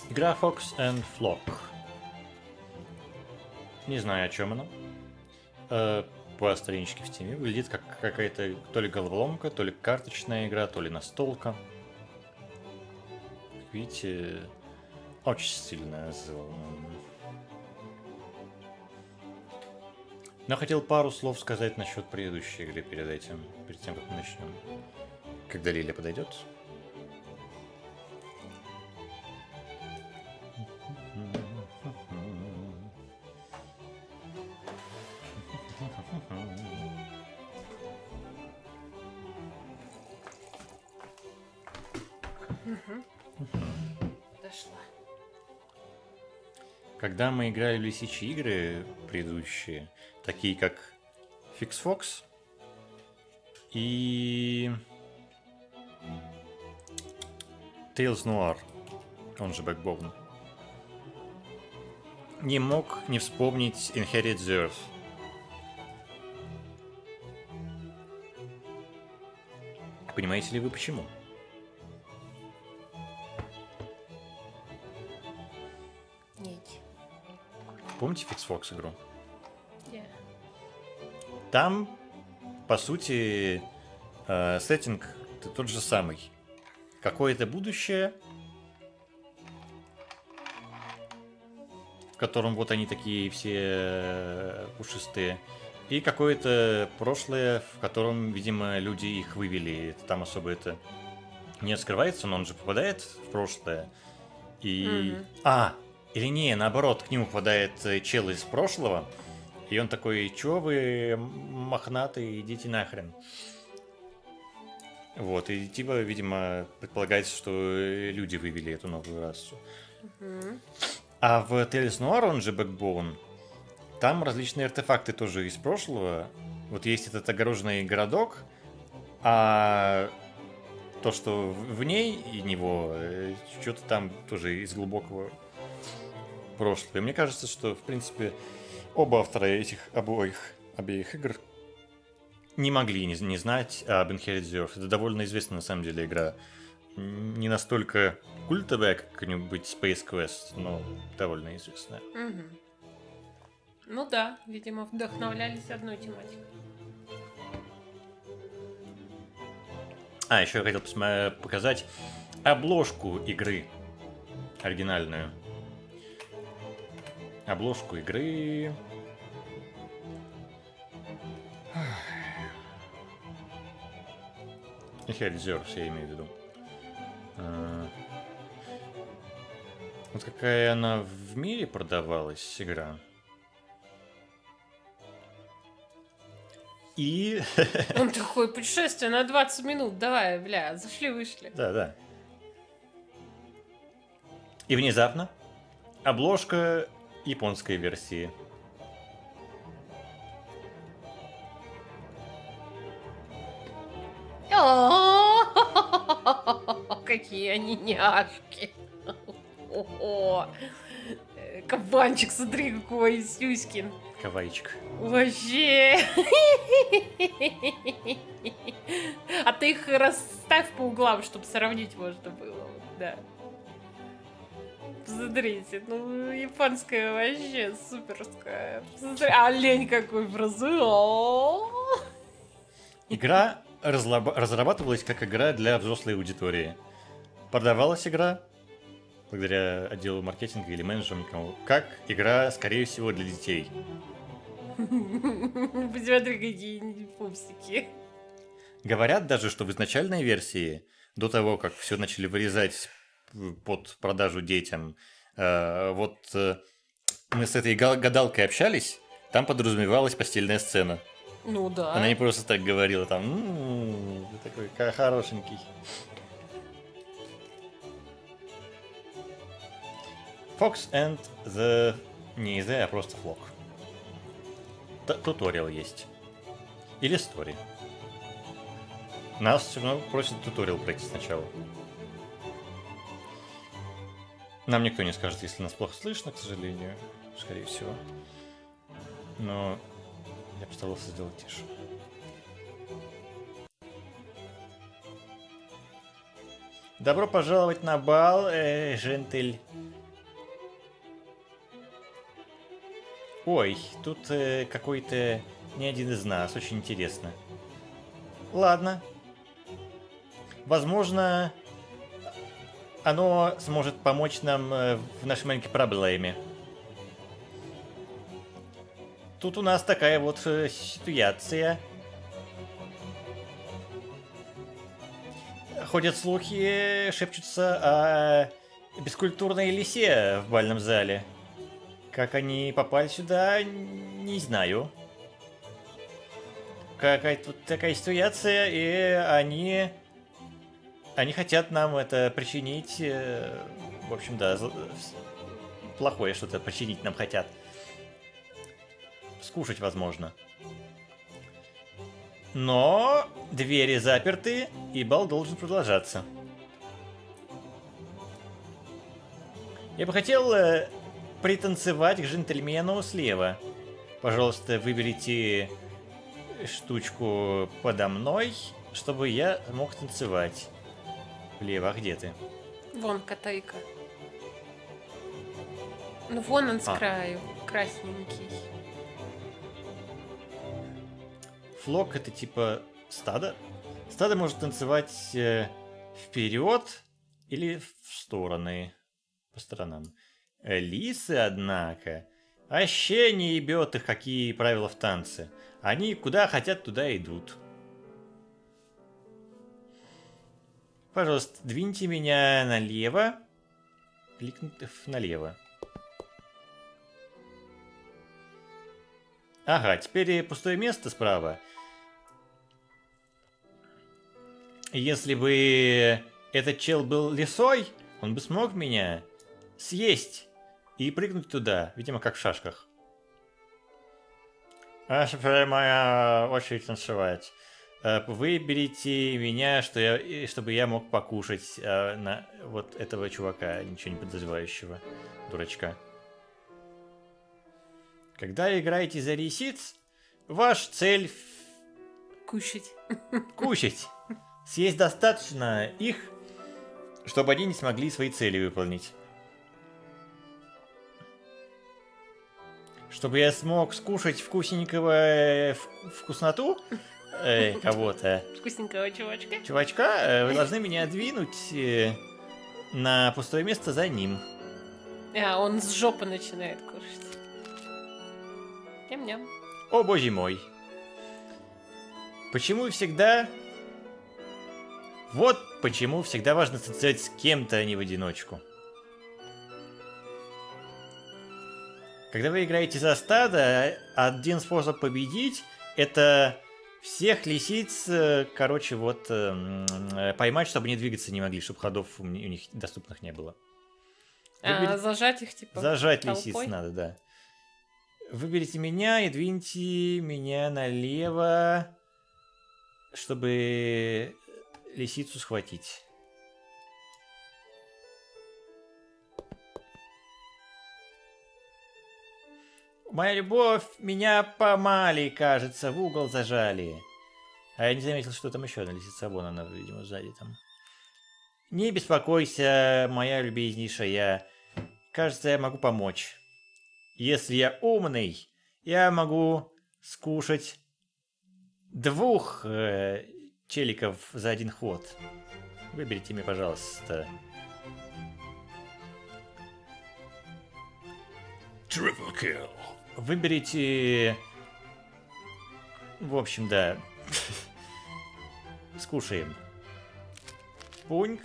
Игра Fox and Flock. Не знаю, о чем она. По страничке в Steam выглядит как какая-то то ли головоломка, то ли карточная игра, то ли настолка. Как видите, очень сильно сделано. Но хотел пару слов сказать насчет предыдущей игры перед этим, перед тем, как мы начнем. Когда Лили подойдет. Дошла. Когда мы играли в Лисичьи игры предыдущие, такие как Fix Fox и Tales Noir, он же Backbone, не мог не вспомнить Inherit the Earth. Понимаете ли вы почему? Нет. Помните Fix Fox игру? Yeah. Там, по сути, сеттинг тот же самый. Какое-то будущее, в котором вот они такие все пушистые, и какое-то прошлое, в котором, видимо, люди их вывели. Там особо это не скрывается, но он же попадает в прошлое. И... или не, наоборот, к нему попадает чел из прошлого, и он такой: чё вы, мохнатые, идите нахрен. Вот, и типа, видимо, предполагается, что люди вывели эту новую расу. А в Tales Noir, он же Backbone, там различные артефакты тоже из прошлого. Вот есть этот огороженный городок, а то, что в ней и него, что-то там тоже из глубокого прошлого. И мне кажется, что, в принципе, оба автора этих обеих игр не могли не знать об Inherit the Earth. Это довольно известная, на самом деле, игра. Не настолько культовая, как какой-нибудь Space Quest, но довольно известная. Ну да, видимо, вдохновлялись одной тематикой. А, еще я хотел показать обложку игры. Оригинальную. Обложку игры. Inherit the Earth, я имею в виду. Вот какая она в мире продавалась, игра. И... Он такой: путешествие на 20 минут, давай, бля, зашли-вышли. Да. И внезапно обложка японской версии. Какие они няшки. Кабанчик, смотри, какой Сюськин. Кавайчик. Вообще. А ты их расставь по углам, чтобы сравнить можно было. Да. Смотрите, ну японская вообще суперская. Смотри, олень какой просто. Игра разрабатывалась как игра для взрослой аудитории. Продавалась игра благодаря отделу маркетинга или менеджеру никому, как игра, скорее всего, для детей. Посмотри, какие пупсики. Говорят даже, что в изначальной версии, до того, как все начали вырезать под продажу детям, мы с этой гадалкой общались, там подразумевалась постельная сцена. Ну да. Она не просто так говорила, там, ты такой хорошенький. Fox and the... Не the, а просто Flock. Туториал есть. Или story. Нас все равно просят туториал пройти сначала. Нам никто не скажет, если нас плохо слышно, к сожалению. Скорее всего. Но я постарался сделать тише. Добро пожаловать на бал, жентель. Ой, тут какой-то не один из нас, очень интересно. Ладно. Возможно, оно сможет помочь нам в нашей маленькой проблеме. Тут у нас такая вот ситуация. Ходят слухи, шепчутся о бескультурной лисе в бальном зале. Как они попали сюда, не знаю. Какая-то вот такая ситуация, и они хотят нам это причинить. В общем, да, плохое что-то причинить нам хотят. Скушать, возможно. Но двери заперты, и бал должен продолжаться. Я бы хотел пританцевать к джентльмену слева. Пожалуйста, выберите штучку подо мной, чтобы я мог танцевать. Влево, а где ты? Вон, катайка. Ну, вон он с краю, красненький. Флок — это типа стадо? Стадо может танцевать вперед или в стороны, по сторонам. Лисы, однако, вообще не ебет их, какие правила в танце. Они куда хотят, туда идут. Пожалуйста, двиньте меня налево. Кликнуть налево. Ага, теперь пустое место справа. Если бы этот чел был лисой, он бы смог меня съесть и прыгнуть туда, видимо, как в шашках. А теперь моя очередь танцевать. Выберите меня, чтобы я мог покушать на вот этого чувака, ничего не подозревающего, дурачка. Когда играете за лисиц, ваш цель... Кушать. Кушать. Съесть достаточно их, чтобы они не смогли свои цели выполнить. Чтобы я смог скушать вкусненького вкусноту кого-то. Вкусненького чувачка. Чувачка, вы должны меня двинуть на пустое место за ним. А, он с жопы начинает кушать. Ням-ням. О, боже мой. Почему всегда... Вот почему всегда важно танцевать с кем-то, а не в одиночку. Когда вы играете за стадо, один способ победить — это всех лисиц, короче, вот, поймать, чтобы они двигаться не могли, чтобы ходов у них доступных не было. Зажать их, типа, зажать толпой? лисиц надо, да. Выберите меня и двиньте меня налево, чтобы лисицу схватить. Моя любовь, меня помали, кажется, в угол зажали. А я не заметил, что там еще одна лисица. Вон она, видимо, сзади там. Не беспокойся, моя любезнейшая. Кажется, я могу помочь. Если я умный, я могу скушать 2 челиков за один ход. Выберите мне, пожалуйста. Triple kill. Выберите... В общем, да. Скушаем. Пуньк.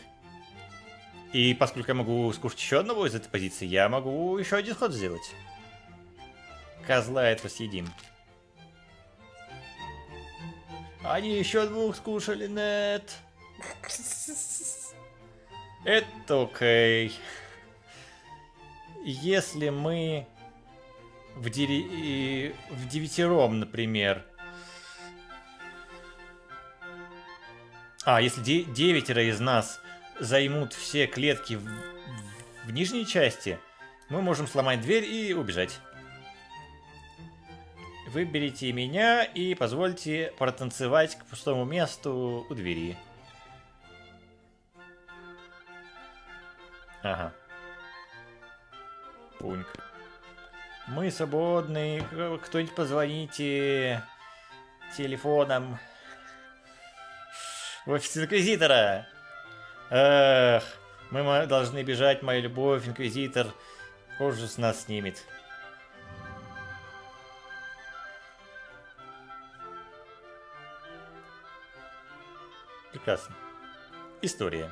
И поскольку я могу скушать еще одного из этой позиции, я могу еще один ход сделать. Козла этого съедим. Они еще двух скушали, нет. Это окей. Если мы в девятером, например. Если 9 из нас займут все клетки в нижней части, мы можем сломать дверь и убежать. Выберите меня и позвольте протанцевать к пустому месту у двери. Ага. Пуньк. Мы свободны. Кто-нибудь позвоните телефоном в офис инквизитора. Эх, мы должны бежать, моя любовь, инквизитор кожу с нас снимет. Прекрасно. История.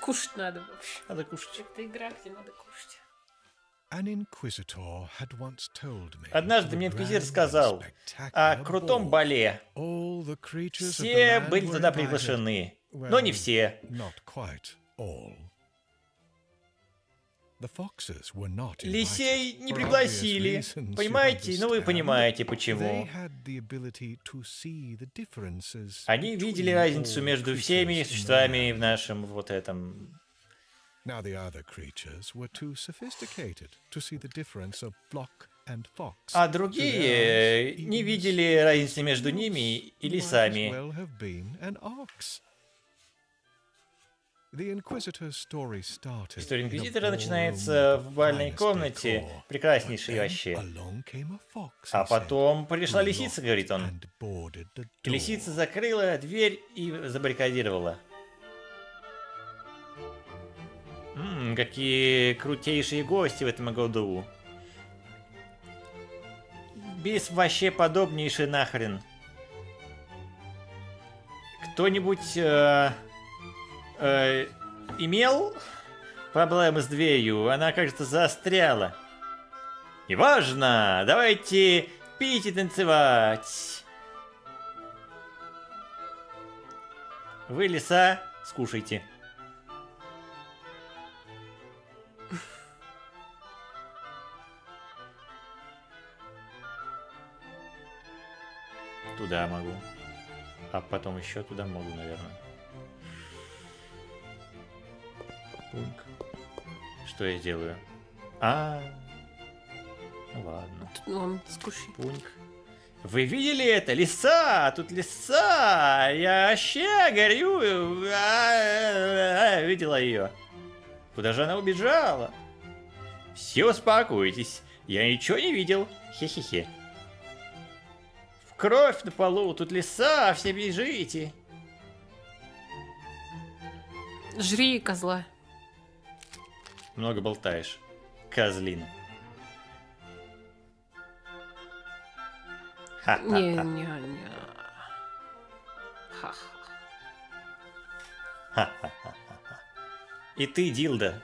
Кушать надо вообще. Надо кушать. Это игра, где надо кушать. Однажды мне инквизитор сказал о крутом бале. Все были туда приглашены, но не все. Лисей не пригласили. Понимаете? Ну вы понимаете, почему. Они видели разницу между всеми существами в нашем вот этом... А другие не видели разницы между ними и лисами. История инквизитора начинается в бальной комнате, прекраснейшей вообще. А потом пришла лисица, говорит он. И лисица закрыла дверь и забаррикадировала. Какие крутейшие гости в этом году. Бис вообще подобнейший нахрен. Кто-нибудь имел проблемы с дверью? Она, кажется, застряла. Неважно, давайте пить и танцевать. Вы, лиса, скушайте. Туда могу. А потом еще туда могу, наверное. Пуньк. Что я делаю? Ну ладно. Он скушай. Пуньк. Вы видели это? Лиса! Тут лиса! Я вообще горю! Видела ее. Куда же она убежала? Все, успокойтесь. Я ничего не видел. Хе-хе-хе. Кровь на полу, тут лиса, все бежите. Жри, козла. Много болтаешь, козлина. Не-не-не. Ха-ха-ха. И ты, дилда.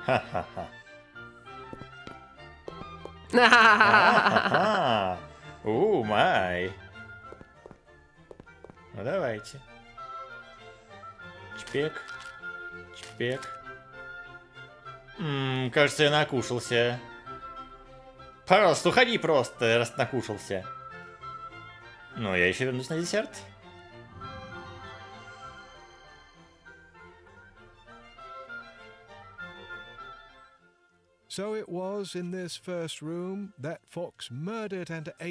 Ха-ха-ха. Май. Ну давайте. Чпек. Чпек. Кажется, я накушался. Пожалуйста, уходи просто, раз накушался. Ну, я еще вернусь на десерт.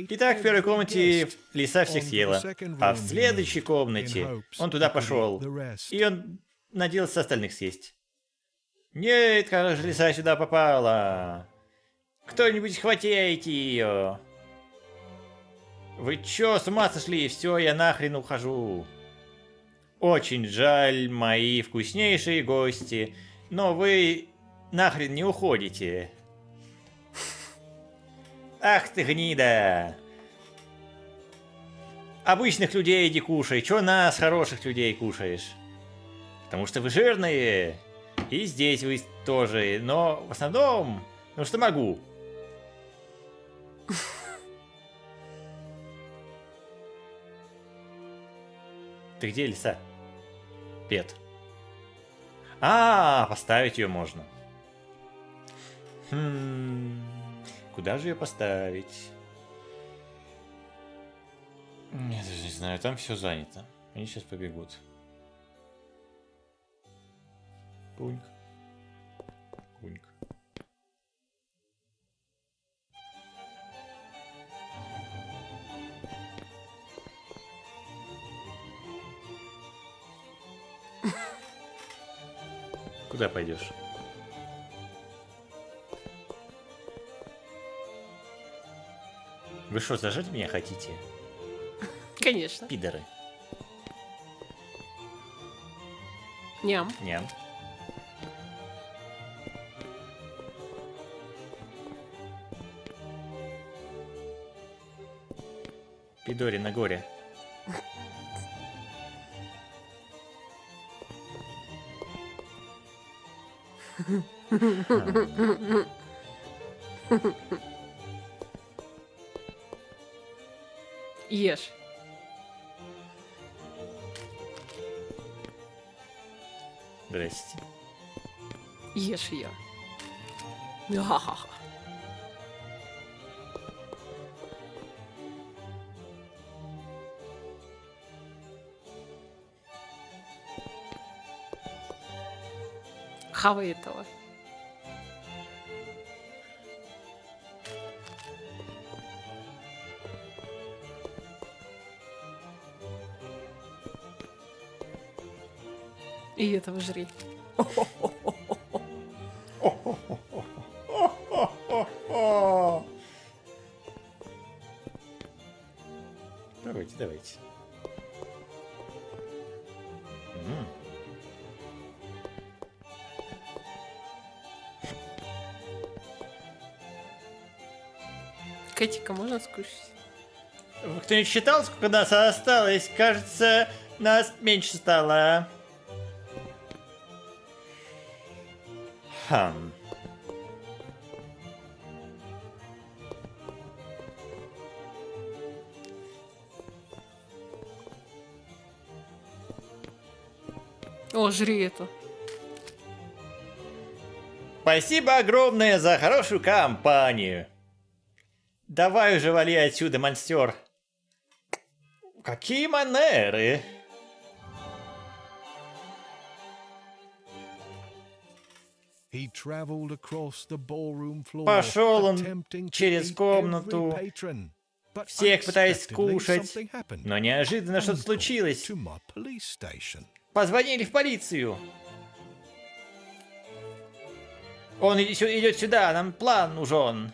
Итак, в первой комнате лиса всех съела, а в следующей комнате он туда пошел, и он надеялся остальных съесть. Нет, как же лиса сюда попала? Кто-нибудь хватайте ее! Вы чё, с ума сошли? Все, я нахрен ухожу. Очень жаль, мои вкуснейшие гости, но вы нахрен не уходите. Ах ты гнида! Обычных людей иди кушай, чё нас, хороших людей, кушаешь? Потому что вы жирные, и здесь вы тоже, но в основном, потому что могу. Ты где, лиса? Пет. Поставить ее можно. Куда же ее поставить? Я даже не знаю, там все занято. Они сейчас побегут. Пуньк. Пуньк. Куда пойдешь? Вы что, зажать меня хотите? Конечно. Пидоры. Ням. Ням. Пидори на горе. Ешь. Здрасте. Ешь ее. Ха-ха-ха. Хавай этого. И этого жри. Давайте, давайте. Кэтика можно скушать? Кто-нибудь считал, сколько нас осталось? Кажется, нас меньше стало. О, жри эту. Спасибо огромное за хорошую компанию. Давай уже вали отсюда, монстер. Какие манеры. Пошел он через комнату, всех пытаясь скушать, но неожиданно что-то случилось. Позвонили в полицию. Он идет сюда, нам план нужен.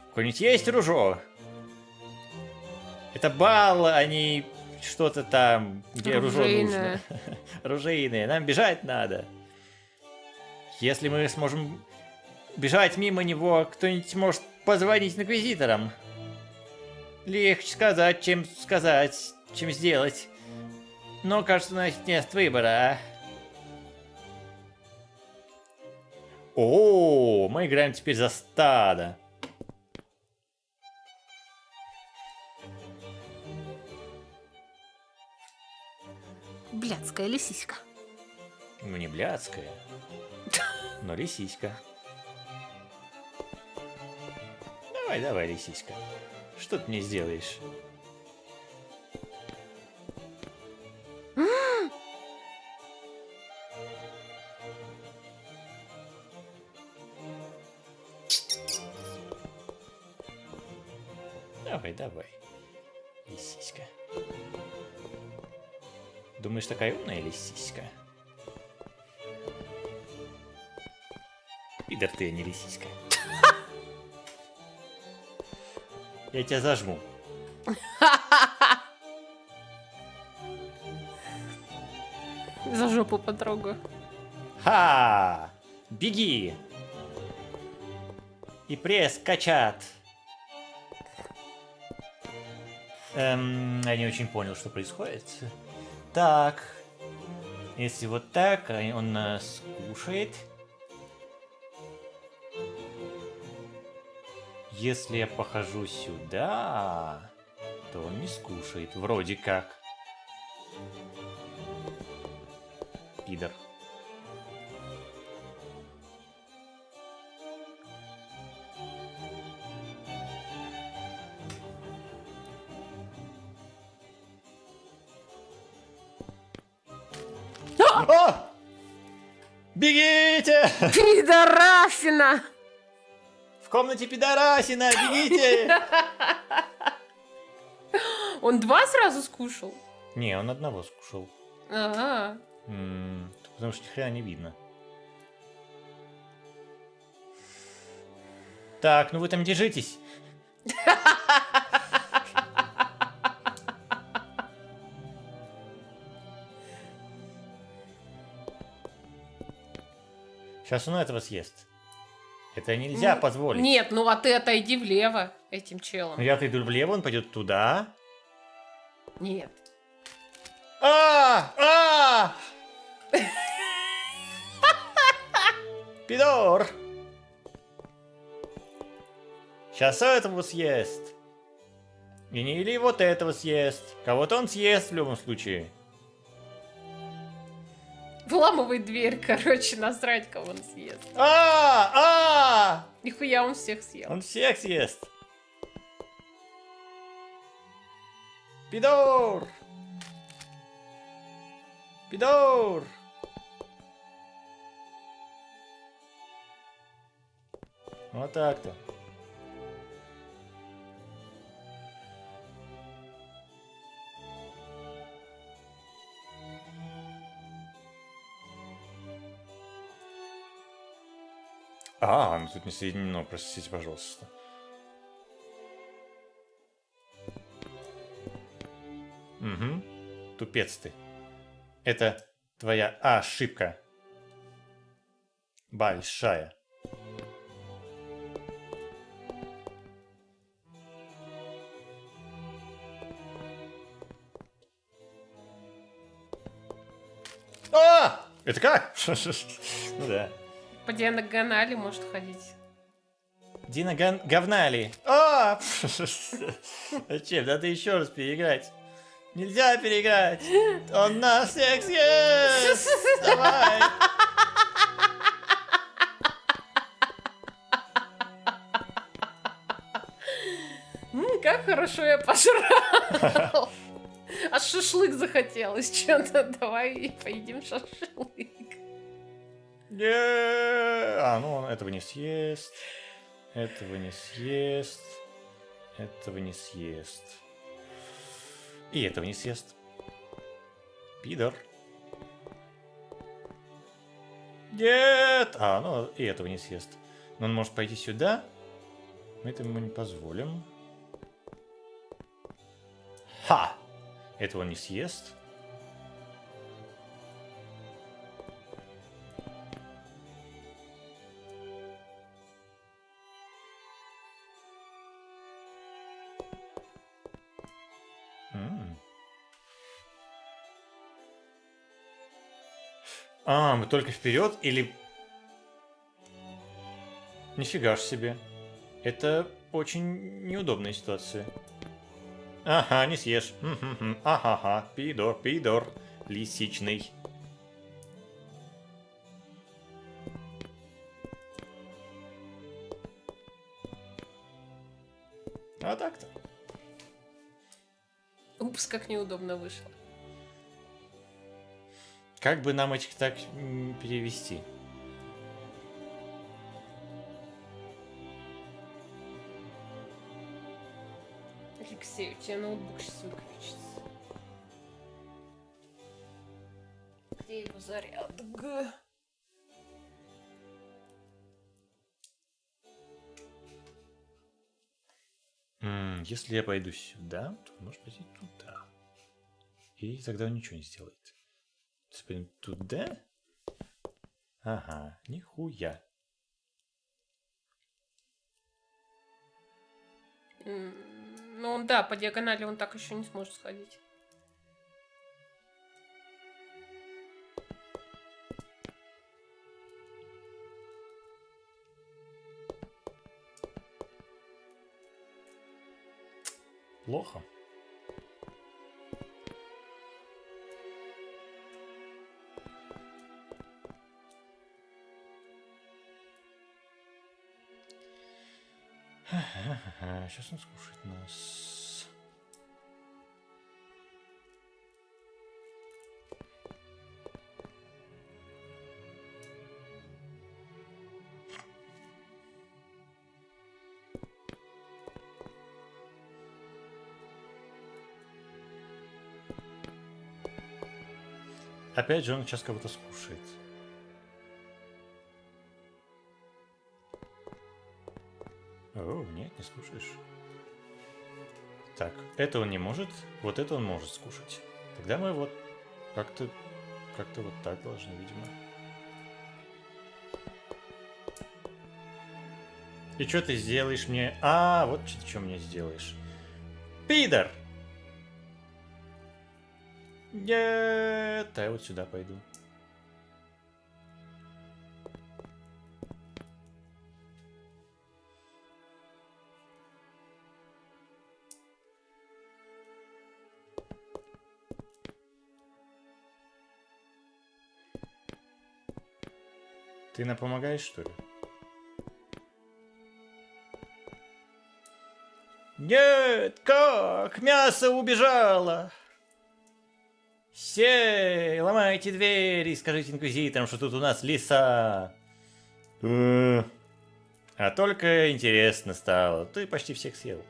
Какой-нибудь есть ружо? Это бал, а не что-то там, где ружо нужно. Ружейное. Нам бежать надо. Если мы сможем бежать мимо него, кто-нибудь может позвонить инквизиторам. Легче сказать, чем сделать. Но, кажется, у нас нет выбора, а? О, мы играем теперь за стадо. Блядская лисичка. Ну, не блядская, но лисичка. Давай, давай, лисичка. Что ты мне сделаешь? Давай, давай, лисичка. Думаешь, такая умная лисичка? Пидор ты, а не лисичка. Я тебя зажму. За жопу потрогаю. Ха! Беги! И пресс качат. Я не очень понял, что происходит. Так. Если вот так, он нас кушает. Если я похожу сюда, то он не скушает. Вроде как. Пидор. О! Бегите! Пидорасина! В комнате пидорасина! Бегите! Он 2 сразу скушал? Не, он одного скушал. Ага. Потому что ни хрена не видно. Так, ну вы там держитесь. Сейчас он этого съест. Это нельзя позволить. Нет, ну а ты отойди влево этим челом. Ну я отойду влево, он пойдет туда. Нет. Пидор! Сейчас этого съест. Или вот этого съест. Кого-то он съест в любом случае. Вламывай дверь, короче, насрать, кого он съест. Нихуя, он всех съел. Он всех съест. Пидор! Пидор! Вот так-то. Ну тут не соединено, простите, пожалуйста. Угу. Тупец ты. Это твоя ошибка. Большая. Это как? Ну да. По диагонали может ходить. Дина говнали. Зачем? Надо еще раз переиграть. Нельзя переиграть. Он нас всех съест. Давай. Как хорошо я пожрал. А шашлык захотелось что-то. Давай поедим шашлык. Ну он этого не съест. Этого не съест. Этого не съест. И этого не съест. Пидор. Нет! Ну и этого не съест. Но он может пойти сюда. Мы это ему не позволим. Ха! Этого он не съест. Мы только вперед или... Нифига ж себе. Это очень неудобная ситуация. Ага, не съешь. Ага, пидор, лисичный. А так-то. Упс, как неудобно вышло. Как бы нам этих так перевести? Алексей, у тебя ноутбук сейчас выключится. Где его заряд? Если я пойду сюда, то можешь пойти туда. И тогда он ничего не сделает. Если пойдем туда... Ага, нихуя. Ну, да, по диагонали он так еще не сможет сходить. Плохо. Сейчас он скушает нас. Опять же, он сейчас кого-то скушает. О, нет, не скушаешь. Так, это он не может, вот это он может скушать. Тогда мы вот как-то вот так должны, видимо. И что ты сделаешь мне? А, вот что мне сделаешь. Пидор! Нет, я вот сюда пойду. Ты нам помогаешь, что ли? Нет, как? Мясо убежало! Все, ломайте двери, скажите инквизиторам, что тут у нас лиса. А только интересно стало. Ты почти всех съел.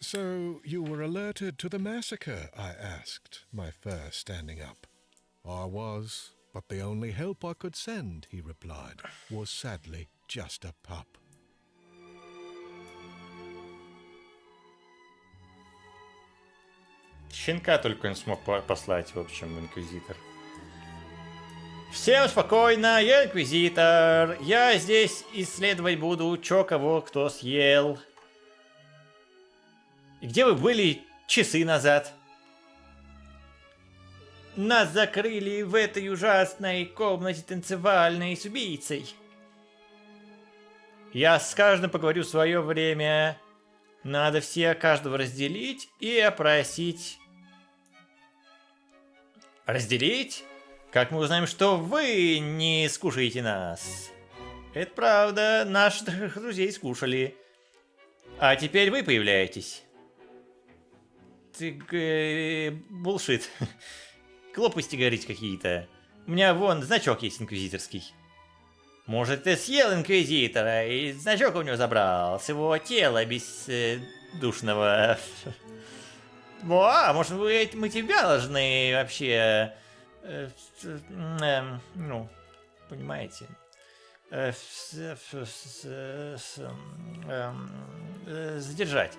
So you were alerted to the massacre, I asked, my fur standing up. I was, but the only help I could send, he replied, was sadly just a pup. Щенка только он смог послать, в общем, инквизитор. Всем спокойно, я инквизитор. Я здесь исследовать буду, чё кого кто съел. И где вы были часы назад? Нас закрыли в этой ужасной комнате танцевальной с убийцей. Я с каждым поговорю в свое время. Надо все каждого разделить и опросить. Разделить? Как мы узнаем, что вы не скушаете нас? Это правда, наших друзей скушали. А теперь вы появляетесь. Ты булшит. Глупости говорить какие-то. У меня вон значок есть инквизиторский. Может, ты съел инквизитора и значок у него забрал с его тела бездушного. Может, мы тебя должны вообще... ну, понимаете... задержать.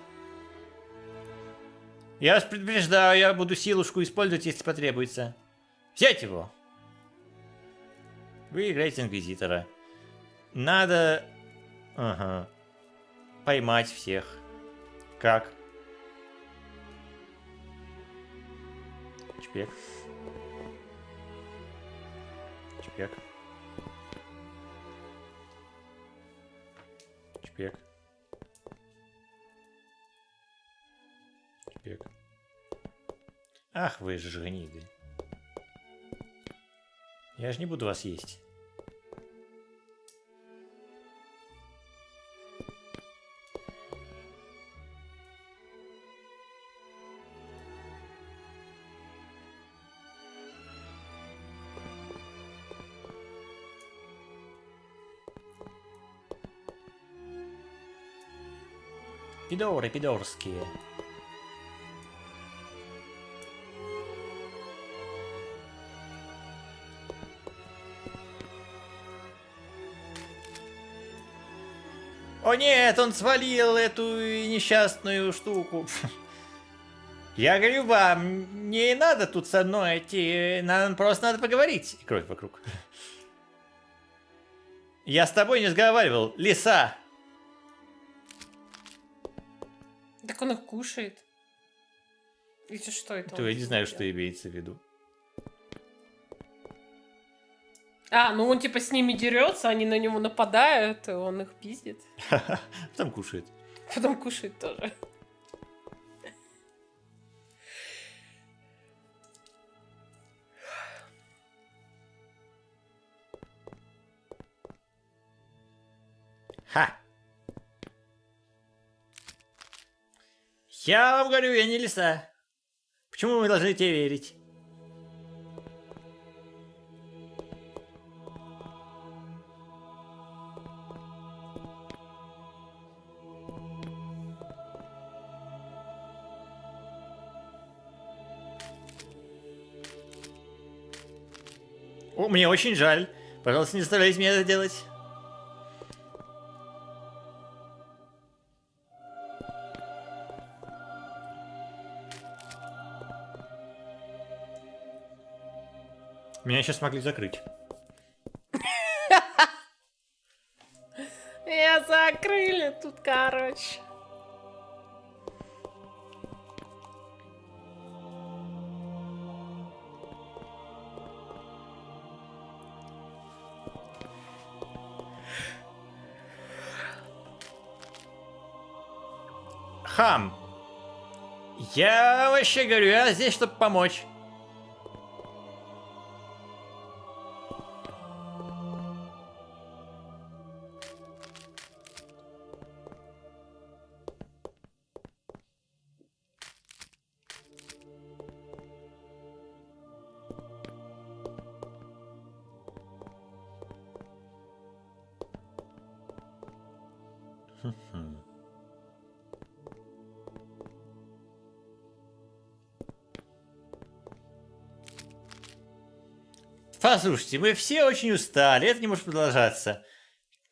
Я вас предупреждаю, я буду силушку использовать, если потребуется. Взять его. Вы играете инквизитора. Надо... Ага. Поймать всех. Как? Чпек. Чпек. Чпек. Чпек. Ах, вы же гниды. Я же не буду вас есть. Пидоры пидорские. О нет, он свалил эту несчастную штуку. Я говорю вам, не надо тут со мной идти, нам просто надо поговорить. И кровь вокруг. Я с тобой не разговаривал, лиса. Так он их кушает. Или что это? То я не знаю, что имеется в виду. А, ну он типа с ними дерется, они на него нападают, и он их пиздит. Потом кушает. Потом кушает тоже. Ха! Я вам говорю, я не лиса. Почему мы должны тебе верить? О, мне очень жаль. Пожалуйста, не заставляйте меня это делать. Меня сейчас могли закрыть. Меня закрыли тут, короче. Хам. Я вообще говорю, я здесь, чтобы помочь. Послушайте, мы все очень устали, это не может продолжаться.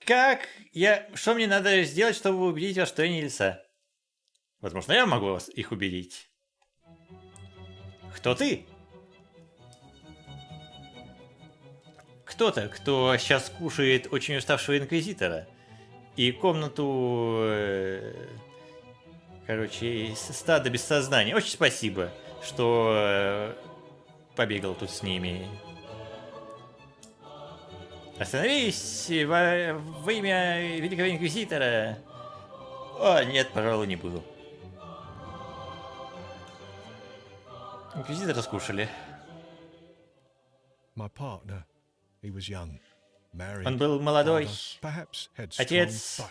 Что мне надо сделать, чтобы убедить вас, что я не лиса? Возможно, я могу вас их убедить. Кто ты? Кто-то, кто сейчас кушает очень уставшего инквизитора. И комнату... стадо без сознания. Очень спасибо, что побегал тут с ними. Остановись во имя Великого Инквизитора. О, нет, пожалуй, не буду. Инквизитора скушали. Он был молодой, отец.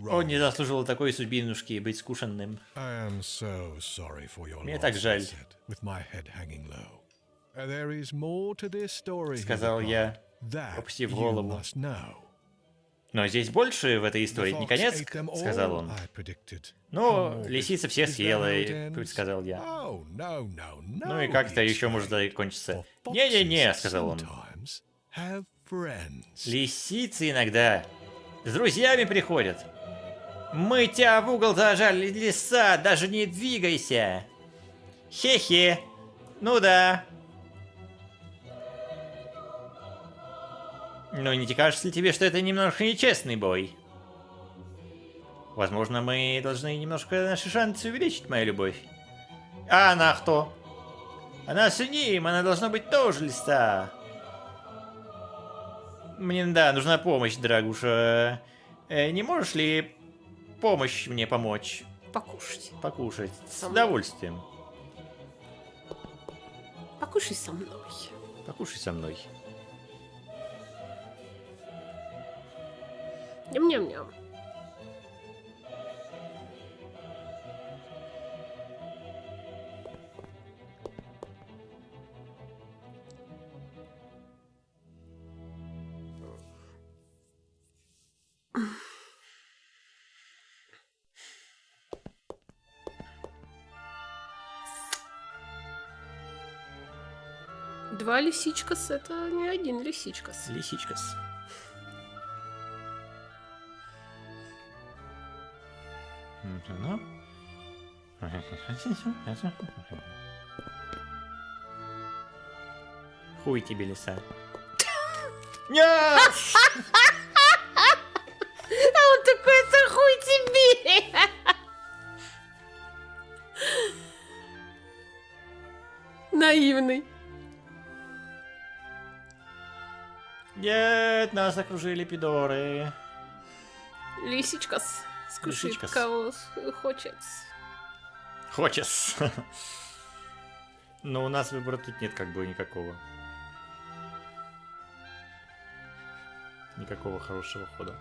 Он не заслуживал такой судьбинушки быть скушенным. Мне так жаль. Сказал я, опустив голову. Но здесь больше в этой истории, не конец, сказал он. Ну, лисица всех съела, сказал я. Ну и как это еще может закончиться? Не-не-не, сказал он. Лисицы иногда с друзьями приходят. Мы тебя в угол зажали, лиса, даже не двигайся. Хе-хе. Ну да. Ну, не кажется ли тебе, что это немножко нечестный бой? Возможно, мы должны немножко наши шансы увеличить, моя любовь. А она кто? Она с ним, она должна быть тоже лиса. Мне, да, нужна помощь, дорогуша. Не можешь ли мне помочь? Покушать. Покушать. С удовольствием. Покушай со мной. Покушай со мной. Ням-ням-ням. 2 лисичкас — это не один лисичкас. Лисичкас. Хуй тебе, лиса. Нет! А он такой: это хуй тебе! Наивный. Нет, нас окружили пидоры. Лисичкас скушает Лисичкас. кого хочет. Хочешь. Но у нас выбора тут нет как бы никакого. Никакого хорошего хода.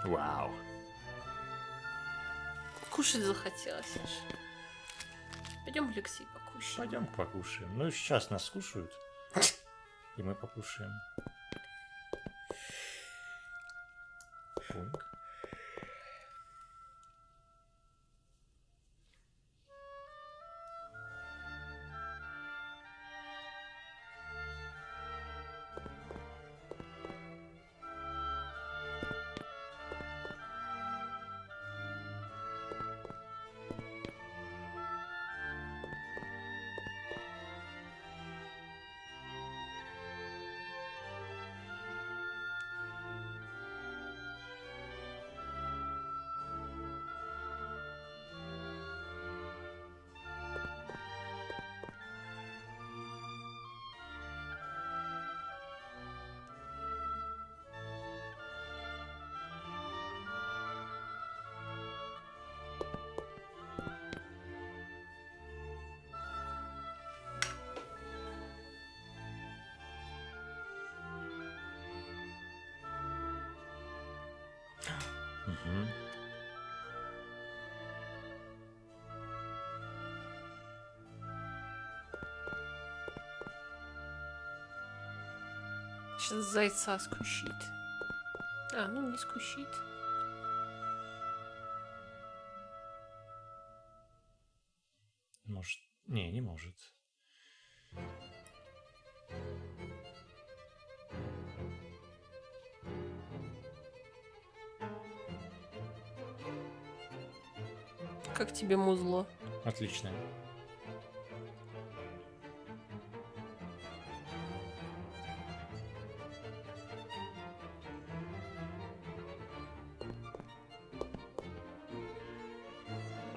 Вау. Кушать захотелось аж. Пойдем, Алексей, покушаем. Пойдем покушаем. Ну, сейчас нас скушают. И мы покушаем. Пунк. Угу. Сейчас зайца скушит. А, ну не скушит. Может. Не может. Как тебе музло? Отлично.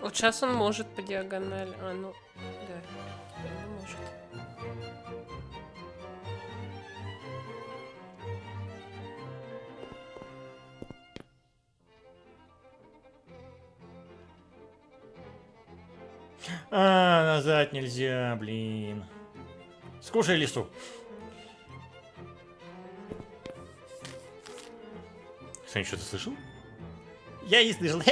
Вот сейчас он может по диагонали. А, ну, да, теперь не может. А, назад нельзя, блин. Скушай лису. Кто-нибудь что-то слышал? Я не слышал.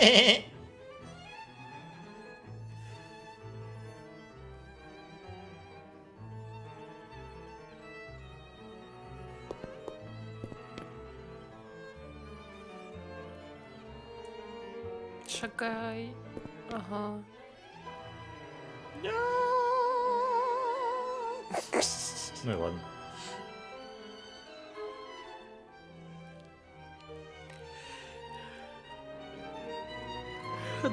Шагай. Ага. Ну и ладно.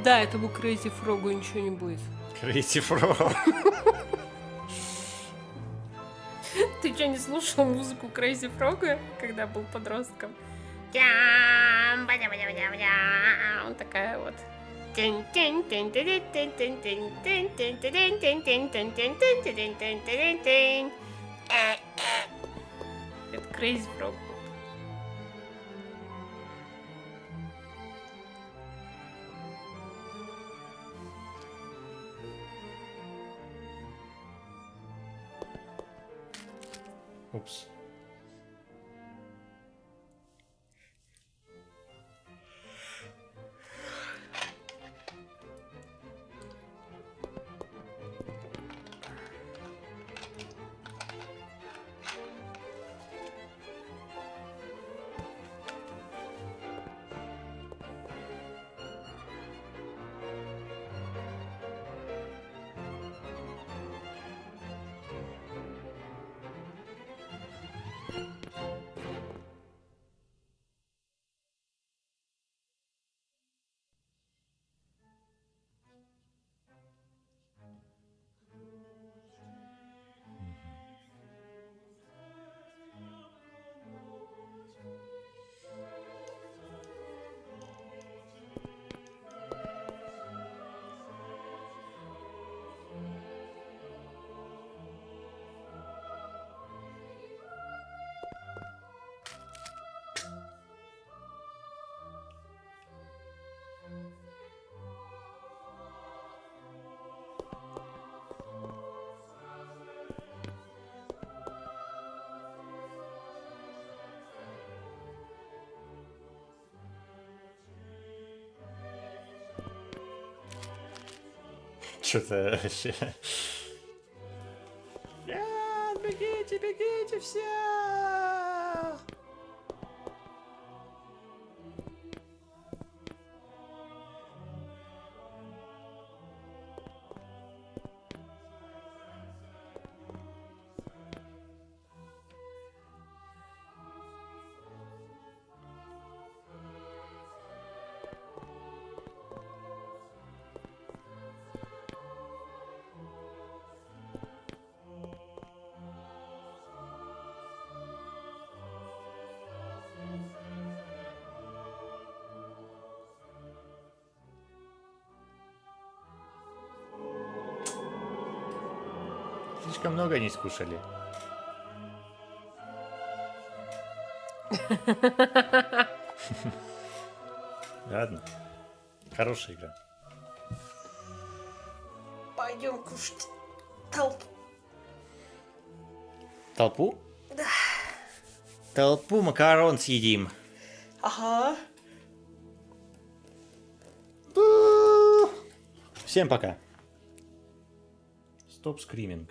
Да, этому Крейзи Фрогу ничего не будет. Крейзи Фрог. Ты что, не слушал музыку Крейзи Фрога, когда был подростком? Вот такая вот. Это Крейзи Фрог. Упс. Что-то вообще... Бегите, бегите все! Слишком много они скушали. Ладно. Хорошая игра. Пойдем кушать толпу. Толпу? Да. Толпу макарон съедим. Ага. Всем пока. Стоп скриминг.